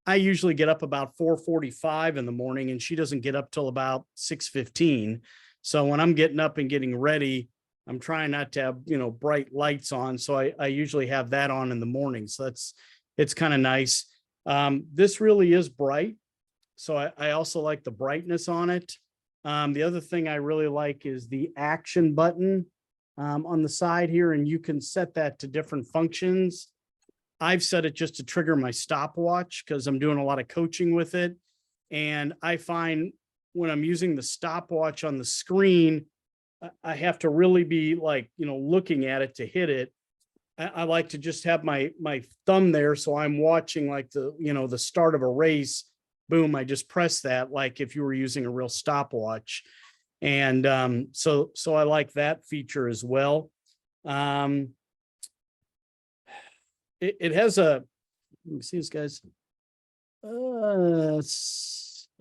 I usually get up about 4:45 in the morning, and she doesn't get up till about 6:15. So when I'm getting up and getting ready, I'm trying not to have, bright lights on. So I usually have that on in the morning. So it's kind of nice. This really is bright. So I also like the brightness on it. The other thing I really like is the action button on the side here, and you can set that to different functions. I've set it just to trigger my stopwatch because I'm doing a lot of coaching with it. And I find when I'm using the stopwatch on the screen, I have to really be like, looking at it to hit it. I like to just have my thumb there. So I'm watching like the start of a race. Boom, I just press that like if you were using a real stopwatch. And so I like that feature as well. It has a, let me see this, guys.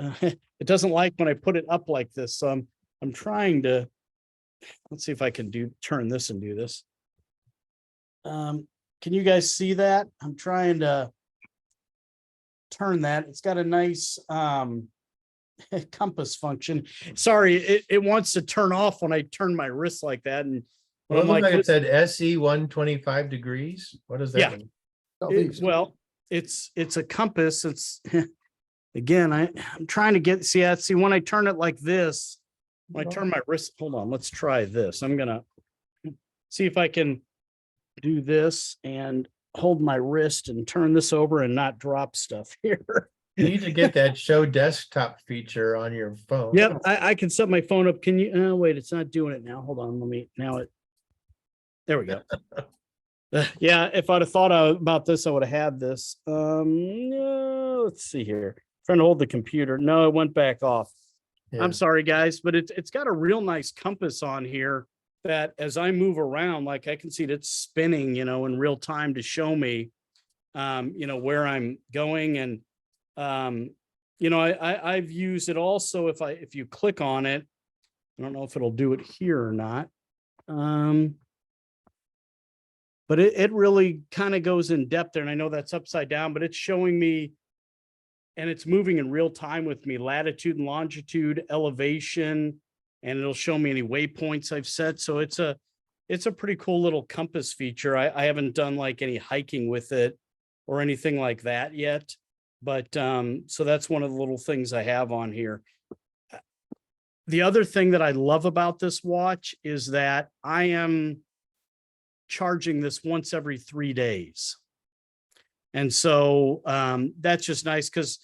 It doesn't like when I put it up like this. So I'm trying to, let's see if I can turn this and do this. Can you guys see that? I'm trying to turn that. It's got a nice compass function. Sorry, it wants to turn off when I turn my wrist like that. And when Well, it I'm looked like, like it said SE 125 degrees. What does that Yeah. mean? well, it's a compass. It's again, I'm trying to get, see when I turn it like this, when I turn my wrist, hold on, let's try this. I'm gonna see if I can do this and hold my wrist and turn this over and not drop stuff here. You need to get that show desktop feature on your phone. Yep, I can set my phone up. Can you, oh, wait, it's not doing it now. Hold on, there we go. Yeah, if I'd have thought about this, I would have had this. No, let's see here. Trying to hold the computer. No, it went back off. Yeah. I'm sorry, guys, but it's got a real nice compass on here that as I move around, like I can see that it's spinning, in real time to show me, where I'm going. And, I've used it also if you click on it, I don't know if it'll do it here or not. But it really kind of goes in depth there. And I know that's upside down, but it's showing me, and it's moving in real time with me, latitude and longitude, elevation, and it'll show me any waypoints I've set. So it's a pretty cool little compass feature. I haven't done like any hiking with it or anything like that yet. But so that's one of the little things I have on here. The other thing that I love about this watch is that I am charging this once every 3 days. And so that's just nice because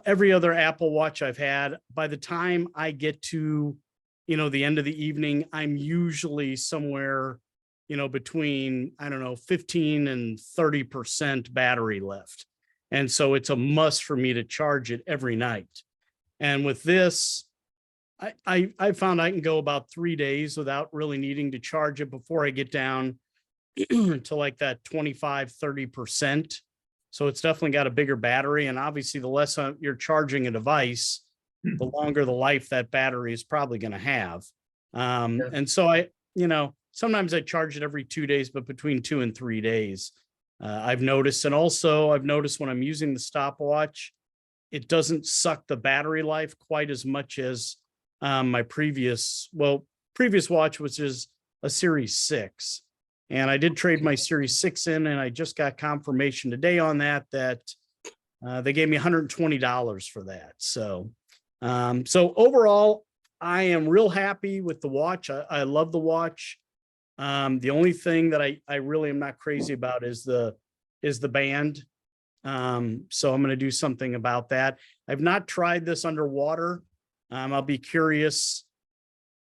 every other Apple Watch I've had, by the time I get to, the end of the evening, I'm usually somewhere, between, 15 and 30% battery left. And so it's a must for me to charge it every night. And with this, I found I can go about 3 days without really needing to charge it before I get down to like that 25-30%. So it's definitely got a bigger battery. And obviously the less you're charging a device, the longer the life that battery is probably going to have. And so sometimes I charge it every 2 days, but between 2 and 3 days, I've noticed. And also I've noticed when I'm using the stopwatch, it doesn't suck the battery life quite as much as my previous watch, which is a Series 6. And I did trade my Series 6 in, and I just got confirmation today on that they gave me $120 for that. So overall, I am real happy with the watch. I love the watch. The only thing that I really am not crazy about is the band. So I'm going to do something about that. I've not tried this underwater. I'll be curious,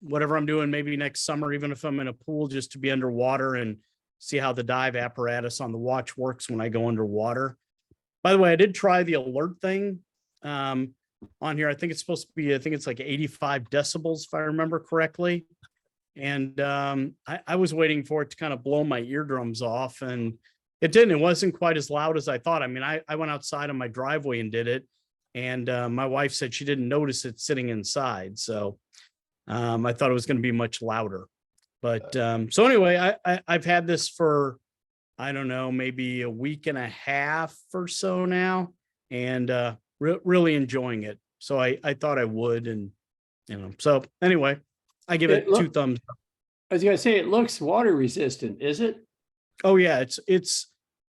whatever I'm doing, maybe next summer, even if I'm in a pool, just to be underwater and see how the dive apparatus on the watch works when I go underwater. By the way, I did try the alert thing on here. I think it's supposed to be, it's like 85 decibels, if I remember correctly. And I was waiting for it to kind of blow my eardrums off, and it didn't. It wasn't quite as loud as I thought. I mean, I went outside on my driveway and did it. And my wife said she didn't notice it sitting inside. So I thought it was going to be much louder. But so anyway, I've had this for, I don't know, maybe a week and a half or so now, and really enjoying it. So I thought I would. And, so anyway, I give it 2 thumbs up. I was gonna say, it looks water resistant, is it? Oh yeah,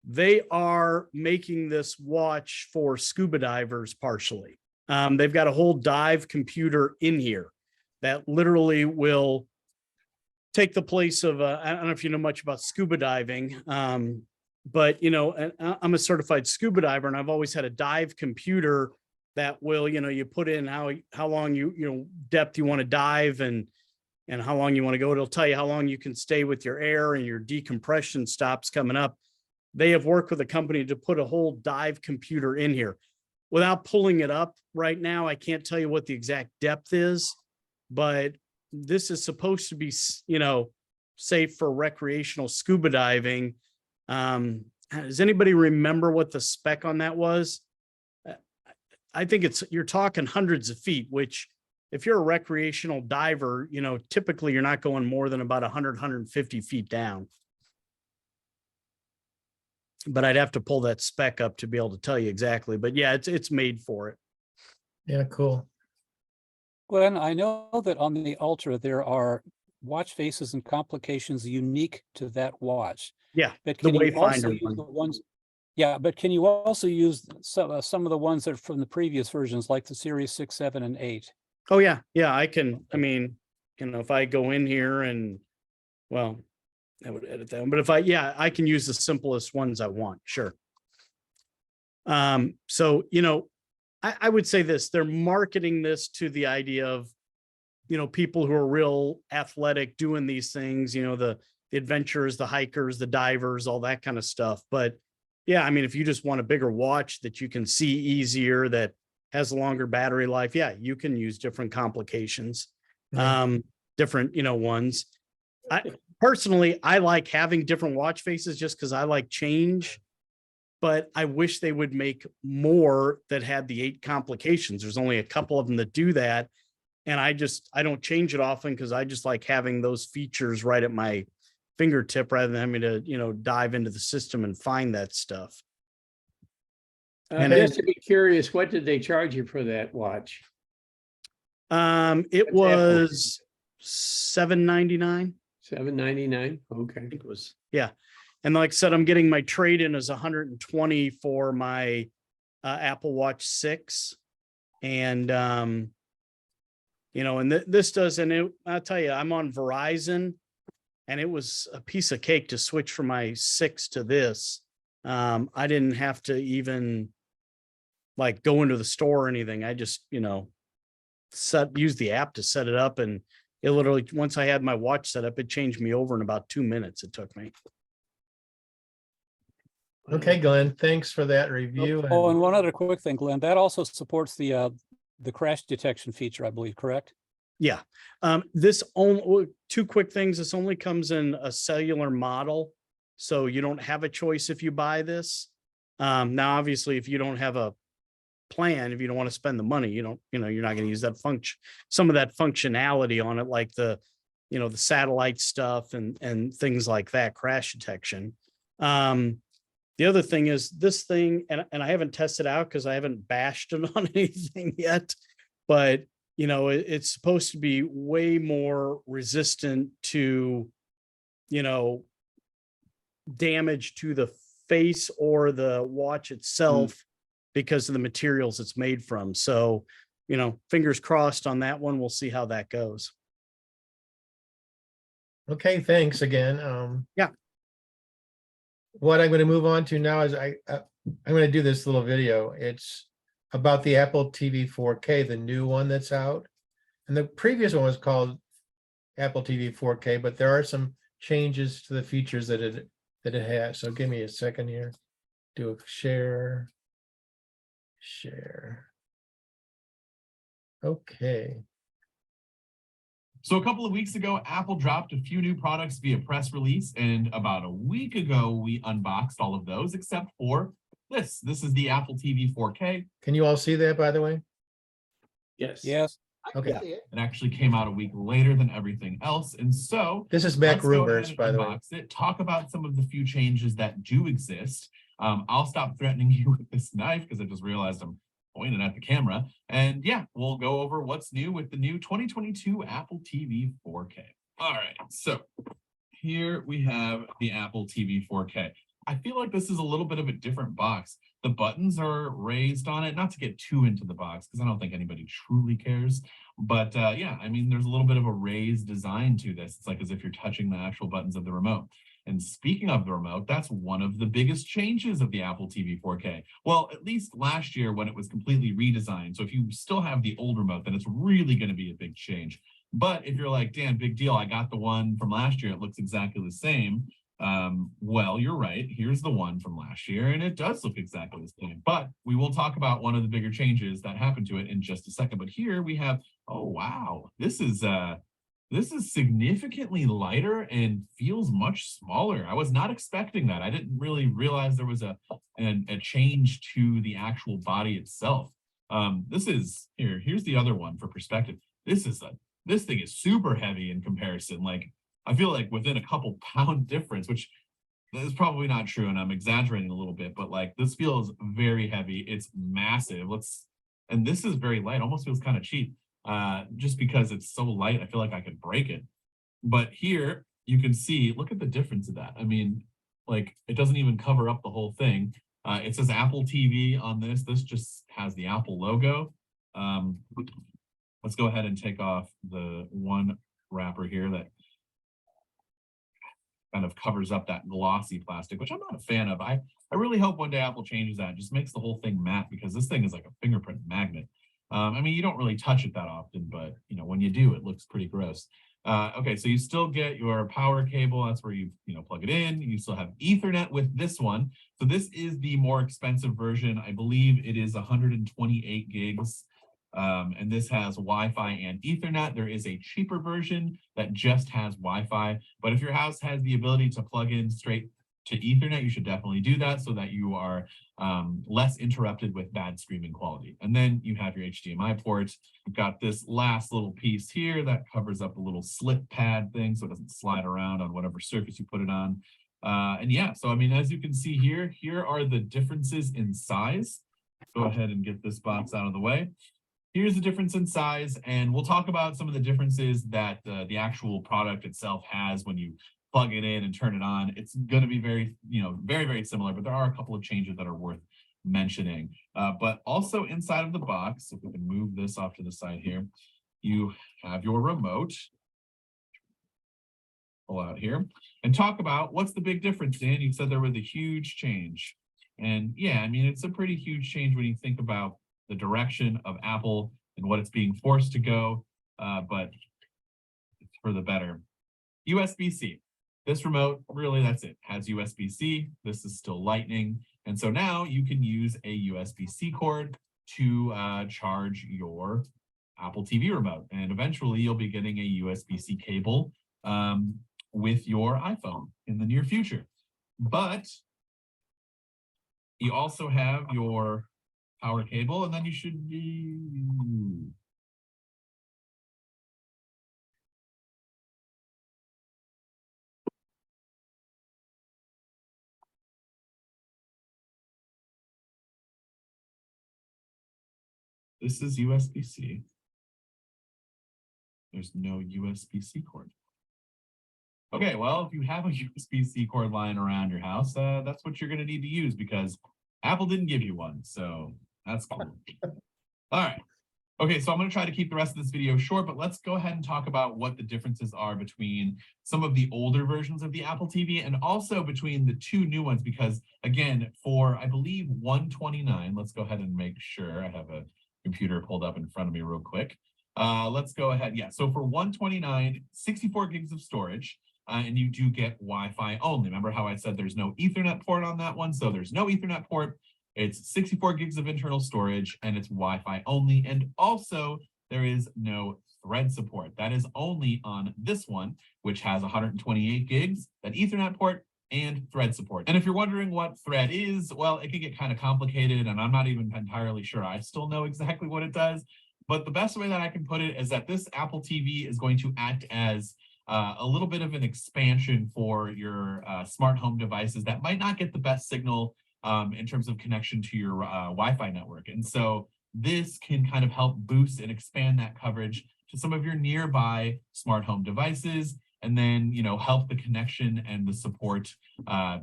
they are making this watch for scuba divers partially. They've got a whole dive computer in here that literally will take the place of, I don't know if you know much about scuba diving, but I'm a certified scuba diver, and I've always had a dive computer that will, you put in how long you depth you want to dive, and and how long you want to go. It'll tell you how long you can stay with your air and your decompression stops coming up. They have worked with a company to put a whole dive computer in here. Without pulling it up right now, I can't tell you what the exact depth is, but this is supposed to be, safe for recreational scuba diving. Does anybody remember what the spec on that was? I think you're talking hundreds of feet, which if you're a recreational diver, typically you're not going more than about 100, 150 feet down. But I'd have to pull that spec up to be able to tell you exactly. But yeah, it's made for it. Yeah, cool. Glenn, I know that on the Ultra, there are watch faces and complications unique to that watch. Yeah, But the can you also Wayfinder use one. the ones? Yeah, but can you also use some of the ones that are from the previous versions, like the Series 6, 7, and 8? Oh yeah, yeah, I can. I mean, if I go in here and, well, I would edit that one, but I can use the simplest ones I want. Sure. So, I would say this, they're marketing this to the idea of, people who are real athletic doing these things, the adventurers, the hikers, the divers, all that kind of stuff. But yeah, I mean, if you just want a bigger watch that you can see easier, that has a longer battery life, yeah, you can use different complications, different, ones. Personally, I like having different watch faces just because I like change, but I wish they would make more that had the 8 complications. There's only a couple of them that do that. And I don't change it often because I just like having those features right at my fingertip rather than having to, dive into the system and find that stuff. And just to be curious, what did they charge you for that watch? It was $799. $799. Okay. I think it was, yeah. And like I said, I'm getting my trade-in as 120 for my Apple Watch 6. And and this does, and I'll tell you, I'm on Verizon, and it was a piece of cake to switch from my 6 to this. I didn't have to even like go into the store or anything. I just, use the app to set it up, and it literally, once I had my watch set up, it changed me over in about 2 minutes. It took me. Okay, Glenn, thanks for that review. Oh, and one other quick thing, Glenn, that also supports the crash detection feature, I believe, correct? Yeah. This only, 2 quick things. This only comes in a cellular model, so you don't have a choice if you buy this. Now, obviously, if you don't have a plan, if you don't want to spend the money, you're not going to use that function, some of that functionality on it, like the satellite stuff and things like that, crash detection. The other thing is this thing, and I haven't tested out because I haven't bashed it on anything yet, but it's supposed to be way more resistant to, damage to the face or the watch itself because of the materials it's made from. So, fingers crossed on that one. We'll see how that goes. Okay, thanks again. Yeah. What I'm going to move on to now is I'm going to do this little video. It's about the Apple TV 4K, the new one that's out. And the previous one was called Apple TV 4K, but there are some changes to the features that it has. So give me a second here. Do a share. Okay. So a couple of weeks ago, Apple dropped a few new products via press release, and about a week ago, we unboxed all of those except for this. This is the Apple TV 4K. Can you all see that, by the way? Yes. Yes. Okay. It actually came out a week later than everything else, and so This is Mac let's go ahead Rumors, and by the way. unbox it, talk about some of the few changes that do exist. I'll stop threatening you with this knife because I just realized I'm pointing at the camera. And yeah, we'll go over what's new with the new 2022 Apple TV 4K. All right, so here we have the Apple TV 4K. I feel like this is a little bit of a different box. The buttons are raised on it, not to get too into the box because I don't think anybody truly cares. But yeah, I mean, there's a little bit of a raised design to this. It's like as if you're touching the actual buttons of the remote. And speaking of the remote, that's one of the biggest changes of the Apple TV 4K. Well, at least last year when it was completely redesigned. So if you still have the old remote, then it's really going to be a big change. But if you're like, Dan, big deal, I got the one from last year, it looks exactly the same. Well, you're right. Here's the one from last year, and it does look exactly the same. But we will talk about one of the bigger changes that happened to it in just a second. But here we have, oh wow, this is significantly lighter and feels much smaller. I was not expecting that. I didn't really realize there was a change to the actual body itself. Here's the other one for perspective. This thing is super heavy in comparison. Like, I feel like within a couple pound difference, which is probably not true, and I'm exaggerating a little bit, but like this feels very heavy. It's massive. And this is very light, almost feels kind of cheap. Just because it's so light, I feel like I could break it. But here you can see, look at the difference of that. I mean, like, it doesn't even cover up the whole thing. It says Apple TV on this. This just has the Apple logo. Let's go ahead and take off the one wrapper here that kind of covers up that glossy plastic, which I'm not a fan of. I really hope one day Apple changes that. It just makes the whole thing matte, because this thing is like a fingerprint magnet. I mean, you don't really touch it that often, but you know, when you do, it looks pretty gross. Okay, so you still get your power cable. That's where you plug it in. You still have Ethernet with this one. So this is the more expensive version. I believe it is 128 gigs. And this has Wi-Fi and Ethernet. There is a cheaper version that just has Wi-Fi. But if your house has the ability to plug in straight to Ethernet, you should definitely do that so that you are less interrupted with bad streaming quality. And then you have your HDMI port. You've got this last little piece here that covers up a little slip pad thing so it doesn't slide around on whatever surface you put it on. And yeah, so I mean, as you can see here are the differences in size. Go ahead and get this box out of the way. Here's the difference in size, and we'll talk about some of the differences that the actual product itself has when you plug it in and turn it on. It's going to be very, very similar, but there are a couple of changes that are worth mentioning. But also inside of the box, if we can move this off to the side here, you have your remote. Pull out here and talk about what's the big difference, Dan. You said there was a huge change. And yeah, I mean, it's a pretty huge change when you think about the direction of Apple and what it's being forced to go, but it's for the better. USB-C. This remote, really, that's it. Has USB-C. This is still Lightning. And so now you can use a USB-C cord to charge your Apple TV remote. And eventually you'll be getting a USB-C cable with your iPhone in the near future. But you also have your power cable, and then you should be this is USB-C. There's no USB-C cord. Okay, well, if you have a USB-C cord lying around your house, that's what you're going to need to use, because Apple didn't give you one, so that's cool. All right. Okay, so I'm going to try to keep the rest of this video short, but let's go ahead and talk about what the differences are between some of the older versions of the Apple TV and also between the two new ones, because again, for I believe 129, let's go ahead and make sure I have a computer pulled up in front of me real quick. Let's go ahead. Yeah, so for 129, 64 gigs of storage, and you do get Wi-Fi only. Remember how I said there's no Ethernet port on that one? So there's no Ethernet port. It's 64 gigs of internal storage, and it's Wi-Fi only. And also, there is no Thread support. That is only on this one, which has 128 gigs, that Ethernet port, and Thread support. And if you're wondering what Thread is, well, it can get kind of complicated, and I'm not even entirely sure I still know exactly what it does. But the best way that I can put it is that this Apple TV is going to act as a little bit of an expansion for your smart home devices that might not get the best signal in terms of connection to your Wi-Fi network. And so this can kind of help boost and expand that coverage to some of your nearby smart home devices, and then, help the connection and the support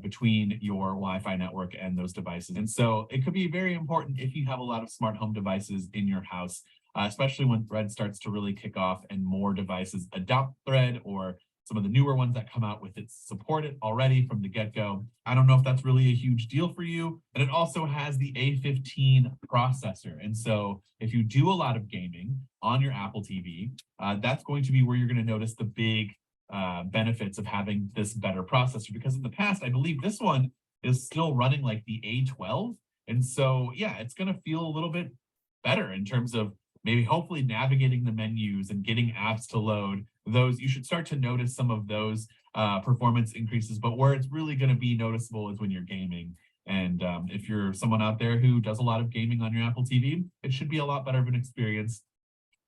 between your Wi-Fi network and those devices. And so it could be very important if you have a lot of smart home devices in your house, especially when Thread starts to really kick off and more devices adopt Thread, or some of the newer ones that come out with it support it already from the get-go. I don't know if that's really a huge deal for you, but it also has the A15 processor. And so if you do a lot of gaming on your Apple TV, that's going to be where you're going to notice the big benefits of having this better processor, because in the past, I believe this one is still running like the A12. And so, yeah, it's going to feel a little bit better in terms of maybe hopefully navigating the menus and getting apps to load. Those, you should start to notice some of those performance increases, but where it's really going to be noticeable is when you're gaming. And if you're someone out there who does a lot of gaming on your Apple TV, it should be a lot better of an experience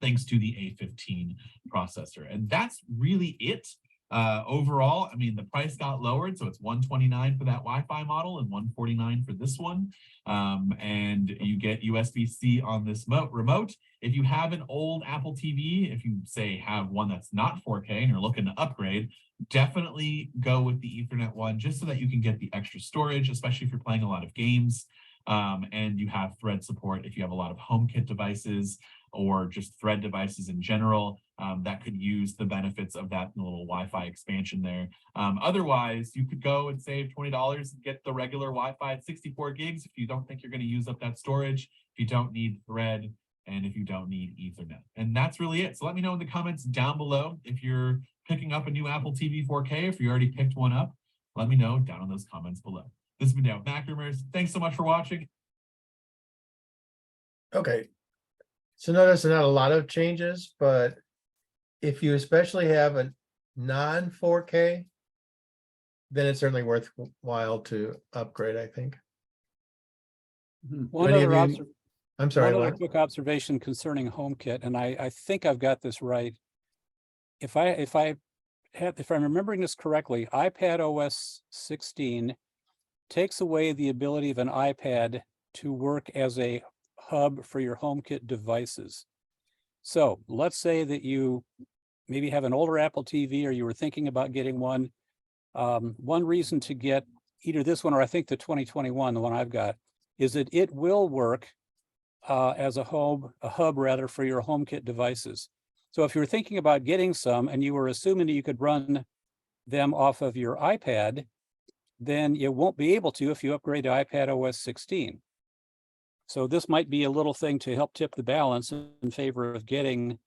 thanks to the A15 processor. And that's really it. Overall, I mean, the price got lowered, so it's $129 for that Wi-Fi model and $149 for this one. And you get USB-C on this remote. If you have an old Apple TV, if you say have one that's not 4K and you're looking to upgrade, definitely go with the Ethernet one, just so that you can get the extra storage, especially if you're playing a lot of games. And you have Thread support if you have a lot of HomeKit devices or just Thread devices in general, that could use the benefits of that little Wi-Fi expansion there. Otherwise, you could go and save $20 and get the regular Wi-Fi at 64 gigs if you don't think you're going to use up that storage, if you don't need Thread, and if you don't need Ethernet. And that's really it. So let me know in the comments down below if you're picking up a new Apple TV 4K, if you already picked one up. Let me know down in those comments below. This has been Dan with Mac Rumors. Thanks so much for watching. Okay. So notice not a lot of changes, but if you especially have a non 4K, then it's certainly worthwhile to upgrade, I think. One Any of other, you- I'm sorry, one other what? quick observation concerning HomeKit, and I think I've got this right. If I'm remembering this correctly, iPad OS 16 takes away the ability of an iPad to work as a hub for your HomeKit devices. So let's say that you maybe have an older Apple TV or you were thinking about getting one. One reason to get either this one or I think the 2021, the one I've got, is that it will work as a hub rather for your HomeKit devices. So if you're thinking about getting some and you were assuming that you could run them off of your iPad, then you won't be able to if you upgrade to iPad OS 16. So this might be a little thing to help tip the balance in favor of getting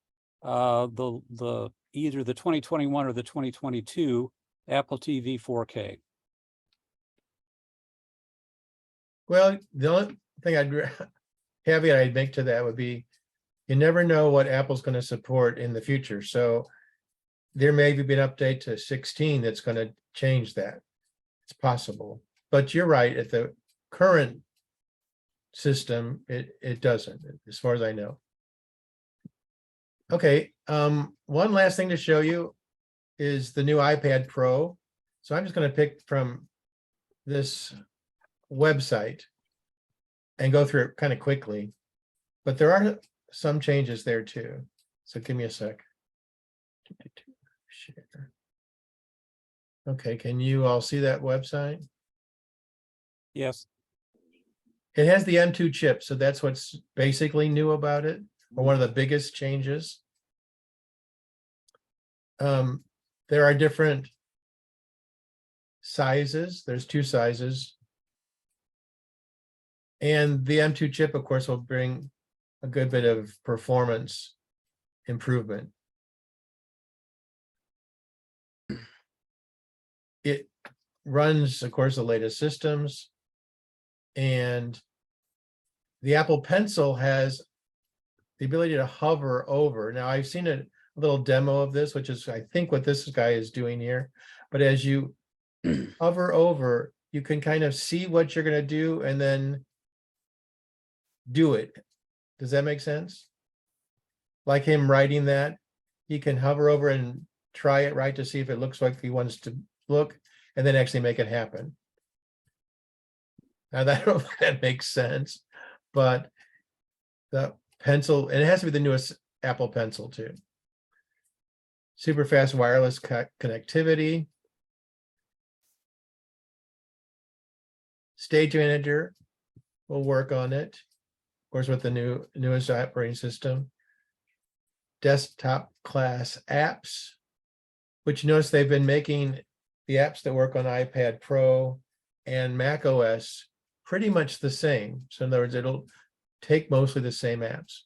either the 2021 or the 2022 Apple TV 4K. Well, the only thing caveat I'd make to that would be, you never know what Apple's going to support in the future. So there may be an update to 16 that's going to change that. It's possible, but you're right. At the current system, it doesn't, as far as I know. Okay, one last thing to show you is the new iPad Pro. So I'm just going to pick from this website and go through it kind of quickly, but there are some changes there too. So give me a sec. Share. Okay, can you all see that website? Yes. It has the M2 chip, so that's what's basically new about it, or one of the biggest changes. There are different sizes. There's 2 sizes. And the M2 chip, of course, will bring a good bit of performance improvement. It runs, of course, the latest systems. And the Apple Pencil has the ability to hover over. Now, I've seen a little demo of this, which is, I think, what this guy is doing here. But as you hover over, you can kind of see what you're going to do and then do it. Does that make sense? Like him writing that, he can hover over and try it right to see if it looks like he wants to look, and then actually make it happen. Now, I don't know if that makes sense, but the pencil, and it has to be the newest Apple Pencil too. Super fast wireless connectivity. Stage Manager will work on it, of course, with the newest operating system. Desktop class apps. But you notice they've been making the apps that work on iPad Pro and Mac OS pretty much the same. So in other words, it'll take mostly the same apps.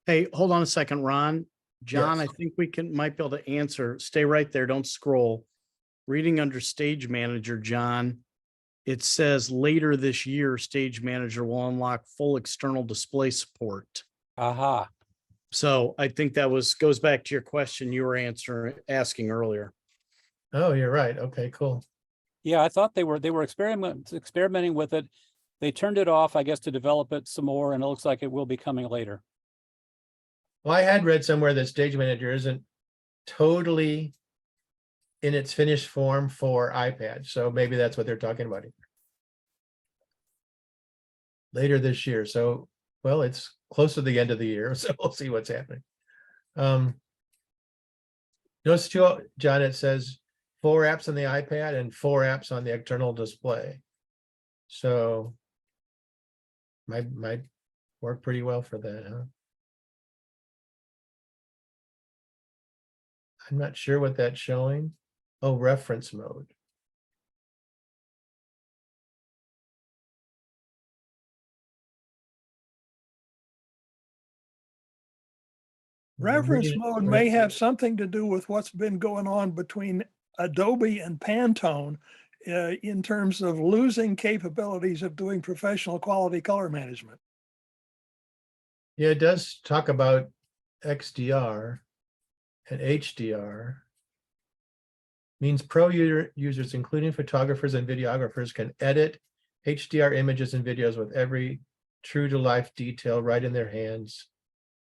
Hey, hold on a second, Ron. John, Yes. I think we might be able to answer. Stay right there. Don't scroll. Reading under Stage Manager, John, it says later this year, Stage Manager will unlock full external display support. Aha. So I think that goes back to your question you were asking earlier. Oh, you're right. Okay, cool. Yeah, I thought they were experimenting with it. They turned it off, I guess, to develop it some more, and it looks like it will be coming later. Well, I had read somewhere that Stage Manager isn't totally in its finished form for iPad. So maybe that's what they're talking about here. Later this year. So, well, it's close to the end of the year, so we'll see what's happening. Notice too, John, it says 4 apps on the iPad and 4 apps on the external display. So might work pretty well for that, huh? I'm not sure what that's showing. Oh, reference mode. Reference Reading- mode may have something to do with what's been going on between Adobe and Pantone in terms of losing capabilities of doing professional quality color management. Yeah, it does talk about XDR and HDR. Means pro users, including photographers and videographers, can edit HDR images and videos with every true to life detail right in their hands.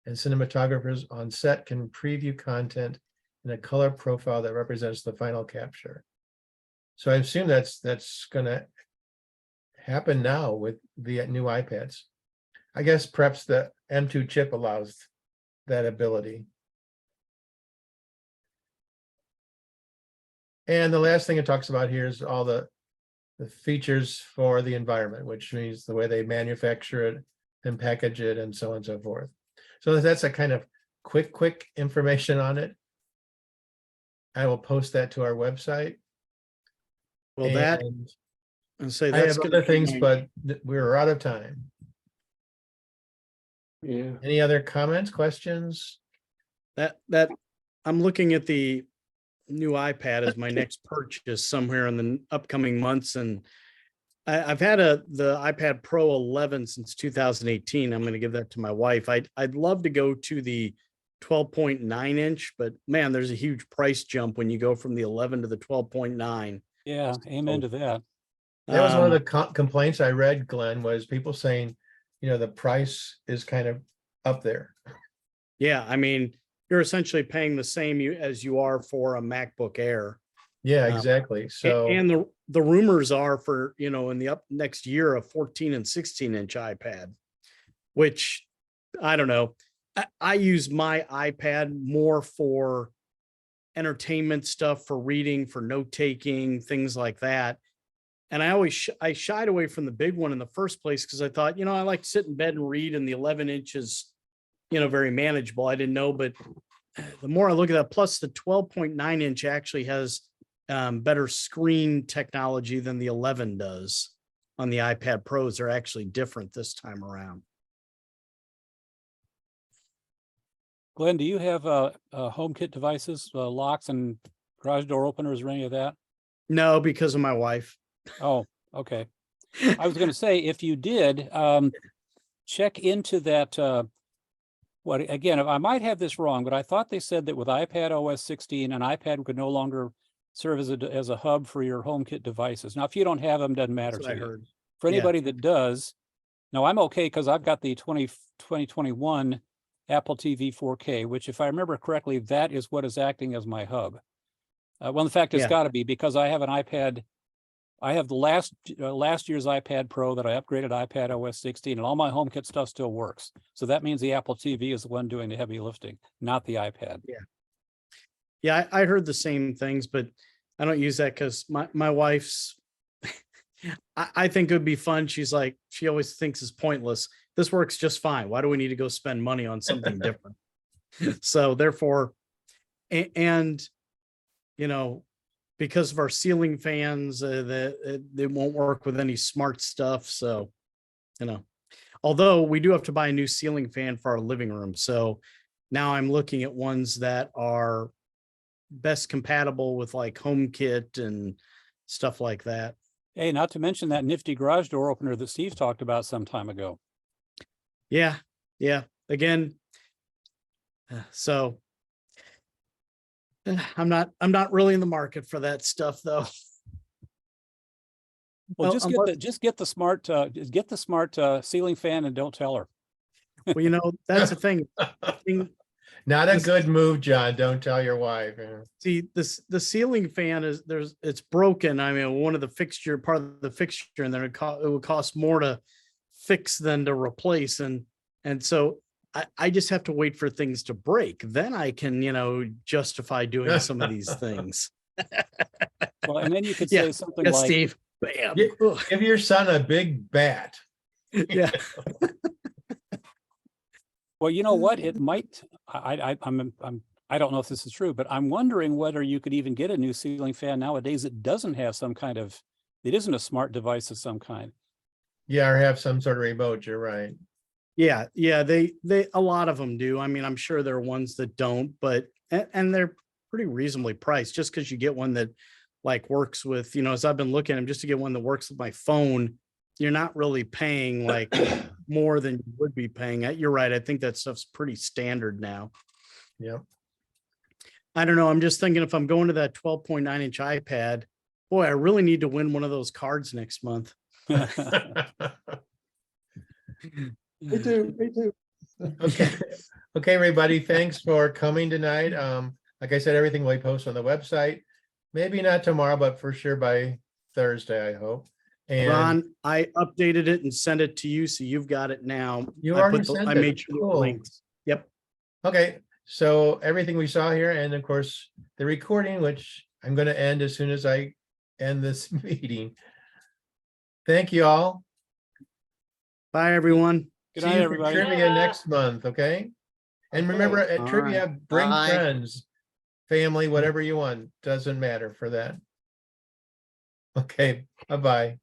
And cinematographers on set can preview content in a color profile that represents the final capture. So I assume that's gonna happen now with the new iPads. I guess perhaps the M2 chip allows that ability. And the last thing it talks about here is all the features for the environment, which means the way they manufacture it and package it and so on and so forth. So that's a kind of quick information on it. I will post that to our website. Well, that And and say I that's have gonna other be things, my- but we're out of time. Yeah. Any other comments, questions? that I'm looking at the new iPad as my next purchase somewhere in the upcoming months, and I've had the iPad Pro 11 since 2018. I'm going to give that to my wife. I'd love to go to the 12.9 inch, but man, there's a huge price jump when you go from the 11 to the 12.9. Yeah, amen to that. That was one of the complaints I read, Glenn, was people saying, the price is kind of up there. Yeah, I mean, you're essentially paying the same as you are for a MacBook Air. Yeah, exactly. So And the rumors are for, in the next year, a 14 and 16 inch iPad, which I don't know. I use my iPad more for entertainment stuff, for reading, for note taking, things like that. And I shied away from the big one in the first place because I thought, I like to sit in bed and read, and the 11 inches, very manageable. I didn't know, but the more I look at that, plus the 12.9 inch actually has better screen technology than the 11 does on the iPad Pros. They're actually different this time around. Glenn, do you have HomeKit devices, locks and garage door openers or any of that? No, because of my wife. Oh, okay. I was going to say, if you did, check into that. Again, I might have this wrong, but I thought they said that with iPad OS 16, an iPad could no longer serve as a hub for your HomeKit devices. Now, if you don't have them, doesn't matter That's to what I you. heard. For Yeah. anybody that does, now I'm okay because I've got the 2021 Apple TV 4K, which, if I remember correctly, that is what is acting as my hub. Well, in fact, it's Yeah. got to be, because I have an iPad. I have the last year's iPad Pro that I upgraded iPad OS 16, and all my HomeKit stuff still works. So that means the Apple TV is the one doing the heavy lifting, not the iPad. Yeah. Yeah, I heard the same things, but I don't use that because my wife's, I think it would be fun. She's like, she always thinks it's pointless. This works just fine. Why do we need to go spend money on something different? So therefore, and you know, because of our ceiling fans, that they won't work with any smart stuff. So, you know, although we do have to buy a new ceiling fan for our living room. So now I'm looking at ones that are best compatible with like HomeKit and stuff like that. Hey, not to mention that nifty garage door opener that Steve talked about some time ago. Yeah. Yeah. Again, so I'm not really in the market for that stuff though. Well, Well, just get the smart ceiling fan and don't tell her. Well, you know, that's the thing. Not a This- good move, John. Don't tell your wife. Yeah. See, the ceiling fan is it's broken. I mean, one of the part of the fixture, and then it would cost more to fix than to replace. And so I just have to wait for things to break. Then I can, you know, justify doing some of these things. Well, and then you could Yeah, say something yeah, like, Steve. Bam. Give your son a big bat. Yeah. well, you know what? It might, I don't know if this is true, but I'm wondering whether you could even get a new ceiling fan nowadays that doesn't have some kind of, it isn't a smart device of some kind. Yeah, or have some sort of remote. You're right. Yeah, they a lot of them do. I mean, I'm sure there are ones that don't, but and they're pretty reasonably priced. Just because you get one that like works with, you know, as I've been looking at them, just to get one that works with my phone, you're not really paying like more than you would be paying. You're right. I think that stuff's pretty standard now. Yeah. I don't know. I'm just thinking if I'm going to that 12.9-inch iPad, boy, I really need to win one of those cards next month. Me too, me too. Okay. Okay, everybody. Thanks for coming tonight. Like I said, everything will be posted on the website. Maybe not tomorrow, but for sure by Thursday, I hope. And Ron, I updated it and sent it to you, so you've got it now. You I already put sent I it. made sure the Cool. links. Yep. okay, so everything we saw here, and of course, the recording, which I'm going to end as soon as I end this meeting. Thank you all. Bye, everyone. Good See night, you for everybody. trivia next month, okay? And remember, at All trivia, bring Bye. friends, family, whatever you want. Doesn't matter for that. Okay, bye-bye.